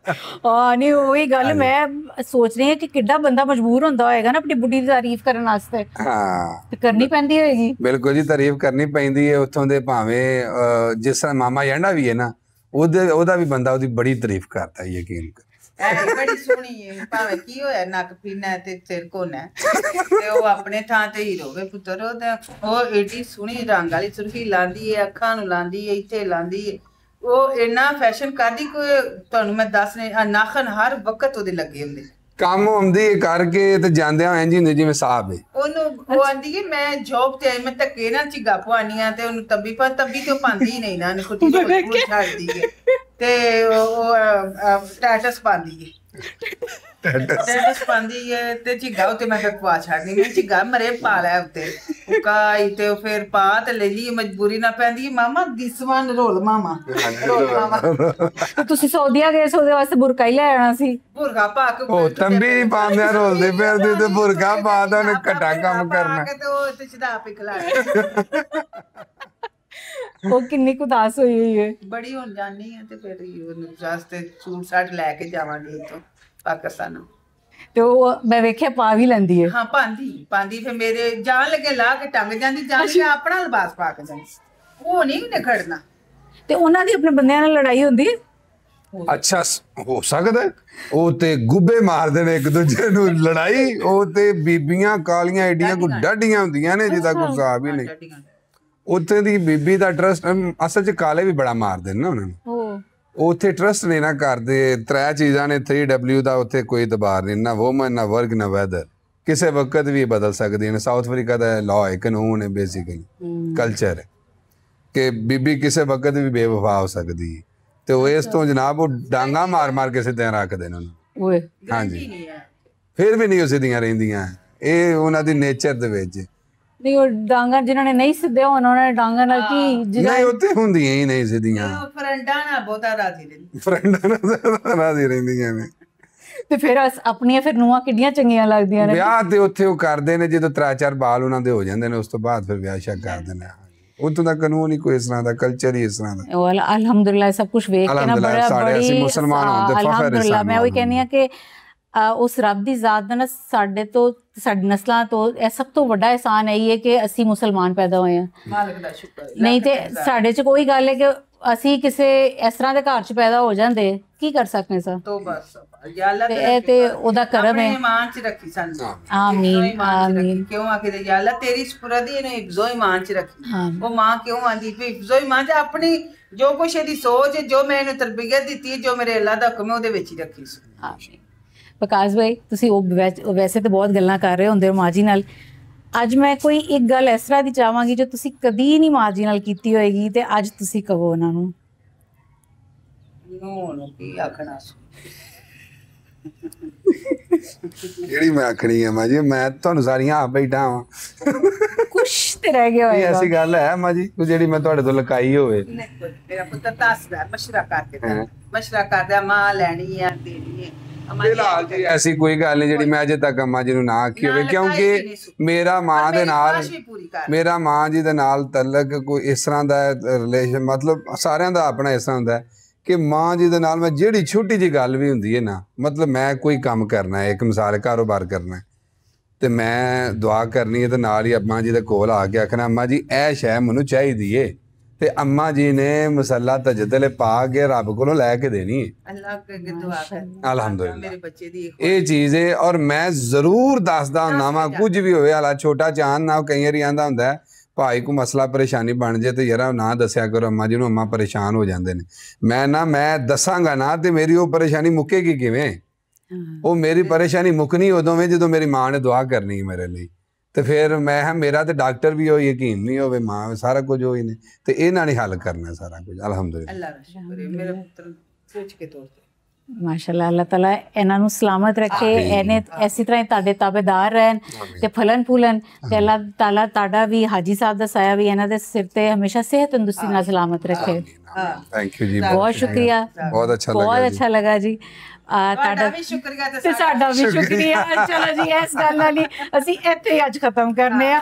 ਹਾਂ ਨਹੀਂ ਉਹੀ ਗੱਲ ਮੈਂ ਸੋਚ ਰਹੀ ਹਾਂ ਕਿ ਕਿੱਡਾ ਬੰਦਾ ਮਜਬੂਰ ਹੁੰਦਾ ਹੋਏਗਾ ਨਾ ਆਪਣੀ ਬੁੱਢੀ ਦੀ ਤਾਰੀਫ ਕਰਨ ਵਾਸਤੇ। ਹਾਂ ਤੇ ਕਰਨੀ ਪੈਂਦੀ ਹੋਏਗੀ। ਬਿਲਕੁਲ ਜੀ, ਤਾਰੀਫ ਕਰਨੀ ਪੈਂਦੀ ਹੈ। ਉੱਥੋਂ ਦੇ ਭਾਵੇਂ ਜਿਸ ਤਰ੍ਹਾਂ ਮਾਮਾ ਯਾਂਡਾ ਵੀ ਹੈ ਨਾ, ਉਹਦਾ ਵੀ ਬੰਦਾ ਉਹਦੀ ਬੜੀ ਤਾਰੀਫ ਕਰਦਾ, ਯਕੀਨ ਕਰ। ਬੜੀ ਸੋਹਣੀ ਹੈ, ਭਾਵੇਂ ਕੀ ਹੋਇਆ ਨੱਕ ਪੀਨਾ ਤੇ ਸਿਰ ਕੋਨਾ ਤੇ ਉਹ ਆਪਣੇ ਥਾਂ ਤੇ ਹੀਰੋ ਵੇ ਪੁੱਤਰ। ਉਹ ਏਡੀ ਸੋਹਣੀ ਰੰਗ ਵਾਲੀ ਸੁਰਖੀ ਲਾਂਦੀ ਹੈ, ਅੱਖਾਂ ਨੂੰ ਲਾਂਦੀ ਹੈ, ਇੱਥੇ ਲਾਂਦੀ ਹੈ। ਉਹ ਇੰਨਾ ਫੈਸ਼ਨ ਕਰਦੀ ਕੋਈ ਤੁਹਾਨੂੰ ਮੈਂ ਦੱਸ ਨਹੀਂ, ਨਾਖਨ ਹਰ ਵਕਤ ਉਹਦੇ ਲੱਗੇ ਹੁੰਦੇ। ਕੰਮ ਆਉਂਦੀ ਕਰਕੇ ਤੇ ਜਾਂਦਿਆਂ ਇੰਝ ਹੁੰਦੇ ਜਿਵੇਂ ਸਾਹਬ ਹੈ। ਉਹਨੂੰ ਉਹ ਆਂਦੀ ਕਿ ਮੈਂ ਜੋਬ ਤੇ ਆਈ, ਮੈਂ ਧੱਕੇ ਨਾਲ ਝਿੱਗਾ ਪਵਾਨੀਆਂ ਤੇ ਉਹਨੂੰ ਤੱਬੀ ਤੇ ਉਹ ਪਾਉਂਦੀ ਹੀ ਨਹੀਂ ਨਾ, ਖੁੱਟੀ ਛੱਡਦੀ ਹੈ ਤੇ ਉਹ ਸਟੇਟਸ ਪਾਉਂਦੀ ਹੈ, ਸਟੇਟਸ ਪਾਉਂਦੀ ਹੈ ਤੇ ਝਿੱਗਾ ਉੱਤੇ ਮੈਂ ਫਿਰ ਪਵਾ ਛੱਡਦੀ। ਮੈਂ ਝਿੱਗਾ ਮਰੇ ਪਾ ਲਿਆ ਉੱਤੇ ਉਕਾਈ ਤੇ ਉਹ ਫਿਰ ਪਾ ਤੇ ਲੈ ਲਈ, ਮਜਬੂਰੀ ਨਾ ਪੈਂਦੀ ਮਾਮਾ ਦਿਸ ਵਨ ਰੋਲ ਮਾਮਾ ਰੋਲ ਮਾਮਾ। ਤੁਸੀਂ ਸਊਦੀਆ ਗਏ, ਉਹਦੇ ਵਾਸਤੇ ਬੁਰਕਾ ਹੀ ਲੈ ਆਣਾ ਸੀ। ਬੁਰਕਾ ਪਾ ਕੇ ਉਹ ਤੰਬੀ ਨਹੀਂ ਪਾਉਂਦੇ, ਰੋਲਦੇ ਫਿਰਦੇ ਤੇ ਬੁਰਕਾ ਪਾ ਦਾ ਉਹਨੇ ਘਟਾ ਕੰਮ ਕਰਨਾ। ਤੇ ਉਹ ਤੇ ਚੜਾ ਪਿਖਲਾ ਉਹ ਕਿੰਨੀ ਉਦਾਸ ਹੋਈ ਹੋਈ ਹੈ। ਬੜੀ ਹੁਣ ਜਾਨੀ ਹੈ ਤੇ ਫਿਰ ਉਹਨੂੰ ਵਾਸਤੇ ਸੂਟ ਸਾਟ ਲੈ ਕੇ ਜਾਵਾਂਗੇ ਇੱਥੋਂ ਪਾਕਿਸਤਾਨ। ਤੇ ਉਹ ਮੈਂ ਵੇਖਿਆ ਪਾ ਵੀ ਲੈਂਦੀ ਹੈ। ਹਾਂ ਪਾਂਦੀ ਫਿਰ ਮੇਰੇ ਜਾਣ ਲੱਗੇ ਲਾ ਕੇ ਟੰਗ ਜਾਂਦੀ, ਜਾਣ ਕੇ ਆਪਣਾ ਲਿਬਾਸ ਪਾ ਕੇ ਜਾਂਦੀ, ਉਹ ਨਹੀਂ ਉਹਨੇ ਖੜਨਾ। ਤੇ ਉਹਨਾਂ ਦੀ ਆਪਣੇ ਬੰਦਿਆਂ ਨਾਲ ਲੜਾਈ ਹੁੰਦੀ ਹੈ? ਅੱਛਾ ਹੋ ਸਕਦਾ, ਉਹ ਤੇ ਗੁੱਬੇ ਮਾਰਦੇ ਨੇ ਇੱਕ ਦੂਜੇ ਨੂੰ, ਲੜਾਈ। ਉਹ ਤੇ ਬੀਬੀਆਂ ਕਾਲੀਆਂ ਏਡੀਆਂ ਕੋਈ ਡਾਢੀਆਂ ਹੁੰਦੀਆਂ ਨੇ ਜਿਹਦਾ ਕੋਈ ਹਿਸਾਬ ਹੀ ਨਹੀਂ। ਉੱਥੇ ਦੀ ਬੀਬੀ ਦਾ ਟਰਸਟ ਅਸਲ 'ਚ ਕਾਲੇ ਵੀ ਬੜਾ ਮਾਰਦੇ ਨੇ ਨਾ ਉਹਨਾਂ ਨੂੰ। ਉੱਥੇ ਟਰਸਟ ਨਹੀਂ ਨਾ ਕਰਦੇ। 3 ਚੀਜ਼ਾਂ ਨੇ 3W ਦਾ ਉੱਥੇ ਕੋਈ ਦਬਾਰ ਨਹੀਂ, ਨਾ ਵੂਮਨ, ਨਾ ਵਰਕ, ਨਾ ਵੈਦਰ। ਕਿਸੇ ਵਕਤ ਵੀ ਬਦਲ ਸਕਦੀਆਂ ਨੇ। ਸਾਊਥ ਅਫਰੀਕਾ ਦਾ ਲਾਅ ਹੈ, ਕਾਨੂੰਨ ਹੈ, ਬੇਸਿਕਲੀ ਕਲਚਰ ਹੈ ਕਿ ਬੀਬੀ ਕਿਸੇ ਵਕਤ ਵੀ ਬੇਵਫਾ ਹੋ ਸਕਦੀ ਹੈ। ਤੇ ਉਹ ਇਸ ਤੋਂ ਜਨਾਬ ਉਹ ਡਾਂਗਾ ਮਾਰ ਕੇ ਸਿੱਧਿਆਂ ਰੱਖਦੇ ਨੇ ਉਹਨੂੰ। ਹਾਂਜੀ, ਫਿਰ ਵੀ ਨਹੀਂ ਉਹ ਸਿੱਧੀਆਂ ਰਹਿੰਦੀਆਂ, ਇਹ ਉਹਨਾਂ ਦੀ ਨੇਚਰ ਦੇ ਵਿੱਚ। ਨਹੀਂ ਉਹ ਡਾਂਗਾ ਜਿਨ੍ਹਾਂ ਨੇ ਨਹੀਂ ਸਿੱਧਿਆ ਉਹਨਾਂ ਨੇ ਡਾਂਗਾ ਨਾਲ ਕੀ ਨਹੀਂ ਉੱਥੇ ਹੁੰਦੀਆਂ ਹੀ ਨਹੀਂ ਸਿੱਧੀਆਂ। ਫਰੈਂਡਾਂ ਨਾਲ ਬਹੁਤਾ ਰਾਜ਼ੀ ਰਹਿੰਦੀ, ਫਰੈਂਡਾਂ ਨਾਲ ਰਾਜ਼ੀ ਰਹਿੰਦੀਆਂ ਨੇ। ਤੇ ਫਿਰ ਆਪਣੀਆਂ ਫਿਰ ਨੂੰਹਾਂ ਕਿੰਨੀਆਂ ਚੰਗੀਆਂ ਲੱਗਦੀਆਂ ਨੇ। ਵਿਆਹ ਤੇ ਉੱਥੇ ਉਹ ਕਰਦੇ ਨੇ ਜਦੋਂ 3-4 ਬਾਲ ਉਹਨਾਂ ਦੇ ਹੋ ਜਾਂਦੇ ਨੇ, ਉਸ ਤੋਂ ਬਾਅਦ ਫਿਰ ਵਿਆਹ ਸ਼ਾਦ ਕਰਦੇ ਨੇ। ਉੱਥੋਂ ਦਾ ਕਾਨੂੰਨ ਹੀ ਕੋਈ ਇਸ ਤਰ੍ਹਾਂ ਦਾ, ਕਲਚਰ ਹੀ ਇਸ ਤਰ੍ਹਾਂ ਦਾ। ਅਲਹਮਦੁਲਿਲਾ ਸਭ ਕੁਝ ਵੇਖ ਕੇ ਨਾ ਬੜਾ ਬੜੀ ਮੁਸਲਮਾਨ ਹੋਣ ਤੇ ਫਖਰ ਹੈ। ਅਲਹਮਦੁਲਿਲਾ ਮੈਂ ਉਹੀ ਕਹਿੰਦੀ ਹਾਂ ਕਿ ਉਸ ਰੱਬ ਦੀ ਜ਼ਾਤ ਦਾ ਨਾ ਸਾਡੇ ਤੋਂ, ਸਾਡੀ ਨਸਲਾਂ ਤੋਂ ਇਹ ਸਭ ਤੋਂ ਵੱਡਾ ਇਹਸਾਨ ਇਹੀ ਹੈ ਕਿ ਅਸੀਂ ਮੁਸਲਮਾਨ ਪੈਦਾ ਹੋਏ ਹਾਂ। ਮਾਲਕ ਦਾ ਸ਼ੁਕਰ। ਨਹੀਂ ਤੇ ਸਾਡੇ 'ਚ ਕੋਈ ਗੱਲ ਹੈ ਕਿ ਅਸੀਂ ਕਿਸੇ ਇਸ ਤਰ੍ਹਾਂ ਦੇ ਘਰ 'ਚ ਪੈਦਾ ਹੋ ਜਾਂਦੇ, ਕੀ ਕਰ ਸਕਦੇ ਸਾਂ। ਇਹ ਤੇ ਉਹਦਾ ਕਰਮ ਹੈ। ਇਮਾਨ 'ਚ ਰੱਖੀ ਸਾਨੂੰ। ਆਮੀਨ ਆਮੀਨ। ਕਿਉਂ ਆਖਦੇ ਯਾ ਅੱਲਾ ਤੇਰੀ ਸਪੁਰਦੀ ਇਹਨੂੰ ਹਿਫਜ਼ੋ ਇਮਾਨ 'ਚ ਰੱਖੀ। ਉਹ ਮਾਂ ਕਿਉਂ ਆਂਦੀ ਵੀ ਹਿਫਜ਼ੋ ਇਮਾਨ 'ਚ ਆਪਣੀ ਜੋ ਕੁਛ ਇਹਦੀ ਸੋਚ ਹੈ, ਜੋ ਮੈਂ ਇਹਨੂੰ ਤਰਬੀਅਤ ਦਿੱਤੀ ਹੈ, ਜੋ ਮੇਰੇ ਅੱਲਾ ਦਾ ਹੁਕਮ ਹੈ, ਉਹਦੇ ਵਿੱਚ ਹੀ ਰੱਖੀ ਸੀ। ਆਮੀਨ। ਵਿਕਾਸ ਭਾਈ ਤੁਸੀਂ ਉਹ ਵੈਸੇ ਤਾਂ ਬਹੁਤ ਗੱਲਾਂ ਕਰ ਰਹੇ ਹੁੰਦੇ ਹੋ ਮਾਂ ਜੀ ਨਾਲ। ਅੱਜ ਮੈਂ ਕੋਈ ਇੱਕ ਗੱਲ ਇਸ ਤਰ੍ਹਾਂ ਦੀ ਚਾਹਾਂਗੀ ਜੋ ਤੁਸੀਂ ਕਦੀ ਨਹੀਂ ਮਾਂ ਜੀ ਨਾਲ ਕੀਤੀ ਹੋਏਗੀ ਤੇ ਅੱਜ ਤੁਸੀਂ ਕਹੋ ਉਹਨਾਂ ਨੂੰ। ਕੀ ਆਖਣਾ ਸੀ? ਜਿਹੜੀ ਮੈਂ ਆਖਣੀ ਹੈ ਮਾਂ ਜੀ, ਮੈਂ ਤੁਹਾਨੂੰ ਸਾਰੀਆਂ ਆਪ ਬੈਠਾ ਵਾਂ। ਕੁਛ ਤੇ ਰਹਿ ਗਿਆ ਹੋਏਗਾ। ਐਸੀ ਗੱਲ ਹੈ ਮਾਂ ਜੀ ਜਿਹੜੀ ਮੈਂ ਤੁਹਾਡੇ ਤੋਂ ਲੁਕਾਈ ਹੋਵੇ? ਮੇਰਾ ਪੁੱਤਰ ਦੱਸਦਾ, ਮਸ਼ਵਰਾ ਕਰਕੇ ਮਸ਼ਵਰਾ ਕਰਦਾ, ਮਾਂ ਲੈਣੀ ਆ ਦੇਣੀ ਹੈ। ਫਿਲਹਾਲ ਜੀ ਐਸੀ ਕੋਈ ਗੱਲ ਨਹੀਂ ਜਿਹੜੀ ਮੈਂ ਅਜੇ ਤੱਕ ਅੰਮਾ ਜੀ ਨੂੰ ਨਾ ਆਖੀ ਹੋਵੇ, ਕਿਉਂਕਿ ਮੇਰਾ ਮਾਂ ਜੀ ਦੇ ਨਾਲ ਤਲਕ ਕੋਈ ਇਸ ਤਰ੍ਹਾਂ ਦਾ ਰਿਲੇਸ਼ਨ, ਮਤਲਬ ਸਾਰਿਆਂ ਦਾ ਆਪਣਾ ਇਸ ਤਰ੍ਹਾਂ ਹੁੰਦਾ ਹੈ ਕਿ ਮਾਂ ਜੀ ਦੇ ਨਾਲ ਮੈਂ ਜਿਹੜੀ ਛੋਟੀ ਜਿਹੀ ਗੱਲ ਵੀ ਹੁੰਦੀ ਹੈ ਨਾ, ਮਤਲਬ ਮੈਂ ਕੋਈ ਕੰਮ ਕਰਨਾ ਹੈ, ਇੱਕ ਮਿਸਾਲ ਕਾਰੋਬਾਰ ਕਰਨਾ ਹੈ ਤੇ ਮੈਂ ਦੁਆ ਕਰਨੀ ਹੈ ਤੇ ਨਾਲ ਹੀ ਅੰਮਾ ਜੀ ਦੇ ਕੋਲ ਆ ਕੇ ਆਖਣਾ ਅੰਮਾ ਜੀ ਇਹ ਸ਼ੈ ਮੈਨੂੰ ਚਾਹੀਦੀ ਏ, ਤੇ ਅੰਮਾ ਜੀ ਨੇ ਮਸਲਾ ਤਜਦਲੇ ਪਾ ਕੇ ਰੱਬ ਕੋਲੋਂ ਲੈ ਕੇ ਦੇਣੀ ਹੈ। ਅਲਹਮਦੁਲਿਲਾ ਮੇਰੇ ਬੱਚੇ ਦੀ ਇਹ ਚੀਜ਼ ਹੈ। ਔਰ ਮੈਂ ਜ਼ਰੂਰ ਦੱਸਦਾ ਹੁੰਦਾ ਵਾਂ, ਕੁਝ ਵੀ ਹੋਵੇ, ਹਾਲਾ ਛੋਟਾ ਚਾਂਦ ਨਾ ਕਈ ਵਾਰੀ ਆਂਦਾ ਹੁੰਦਾ ਭਾਈ ਕੋ ਮਸਲਾ ਪਰੇਸ਼ਾਨੀ ਬਣ ਜੇ ਤੇ ਯਾਰ ਨਾ ਦੱਸਿਆ ਕਰੋ ਅੰਮਾ ਜੀ ਨੂੰ, ਅੰਮਾ ਪਰੇਸ਼ਾਨ ਹੋ ਜਾਂਦੇ ਨੇ। ਮੈਂ ਦੱਸਾਂਗਾ ਨਾ ਤੇ ਮੇਰੀ ਉਹ ਪਰੇਸ਼ਾਨੀ ਮੁੱਕੇਗੀ ਕਿਵੇਂ? ਉਹ ਮੇਰੀ ਪਰੇਸ਼ਾਨੀ ਮੁੱਕਣੀ ਉਦੋਂ ਵੇ ਜਦੋਂ ਮੇਰੀ ਮਾਂ ਨੇ ਦੁਆ ਕਰਨੀ ਹੈ ਮੇਰੇ ਲਈ। ਤੇ ਫਿਰ ਮੈਂ ਹਾਂ ਮੇਰਾ ਤੇ ਡਾਕਟਰ ਵੀ ਹੋਈ, ਹਕੀਮ ਨਹੀਂ ਹੋਵੇ, ਮਾਂ ਸਾਰਾ ਕੁਝ ਹੋਈ ਨੇ, ਤੇ ਇਹਨਾਂ ਨੇ ਹੱਲ ਕਰਨਾ ਸਾਰਾ ਕੁਝ। ਅਲਹਮਦੁਲਿਲਾ, ਅੱਲਾਹ ਦਾ ਸ਼ੁਕਰ ਹੈ ਮੇਰੇ ਪੁੱਤਰ ਸੋਚ ਕੇ ਤੌਰ ਤੇ। ਮਾਸ਼ਾਅੱਲਾ, ਅੱਲਾਹ ਤਾਲਾ ਇਹਨਾਂ ਨੂੰ ਸਲਾਮਤ ਰੱਖੇ, ਇਹਨੇ ਇਸੇ ਤਰ੍ਹਾਂ ਹੀ ਤੁਹਾਡੇ ਤਾਬੇਦਾਰ ਰਹਿਣ ਤੇ ਫਲਨ ਫੂਲਨ, ਤੇ ਅੱਲਾਹ ਤਾਲਾ ਤੁਹਾਡਾ ਵੀ ਹਾਜੀ ਸਾਹਿਬ ਦਾ ਸਾਇਆ ਵੀ ਇਹਨਾਂ ਦੇ ਸਿਰ ਤੇ ਹਮੇਸ਼ਾ ਸਿਹਤ ਤੰਦਰੁਸਤੀ ਨਾਲ ਸਲਾਮਤ ਰੱਖੇ। ਥੈਂਕ ਯੂ ਜੀ, ਬਹੁਤ ਸ਼ੁਕਰੀਆ, ਬਹੁਤ ਅੱਛਾ ਲੱਗਾ, ਬਹੁਤ ਅੱਛਾ ਲੱਗਾ ਜੀ। ਤੁਹਾਡਾ ਵੀ ਸ਼ੁਕਰੀਆ ਤੇ ਸਾਡਾ ਵੀ ਸ਼ੁਕਰੀਆ। ਚਲੋ ਜੀ, ਇਸ ਗੱਲ ਨਾਲ ਹੀ ਅਸੀਂ ਇੱਥੇ ਹੀ ਅੱਜ ਖਤਮ ਕਰਨੇ ਆ।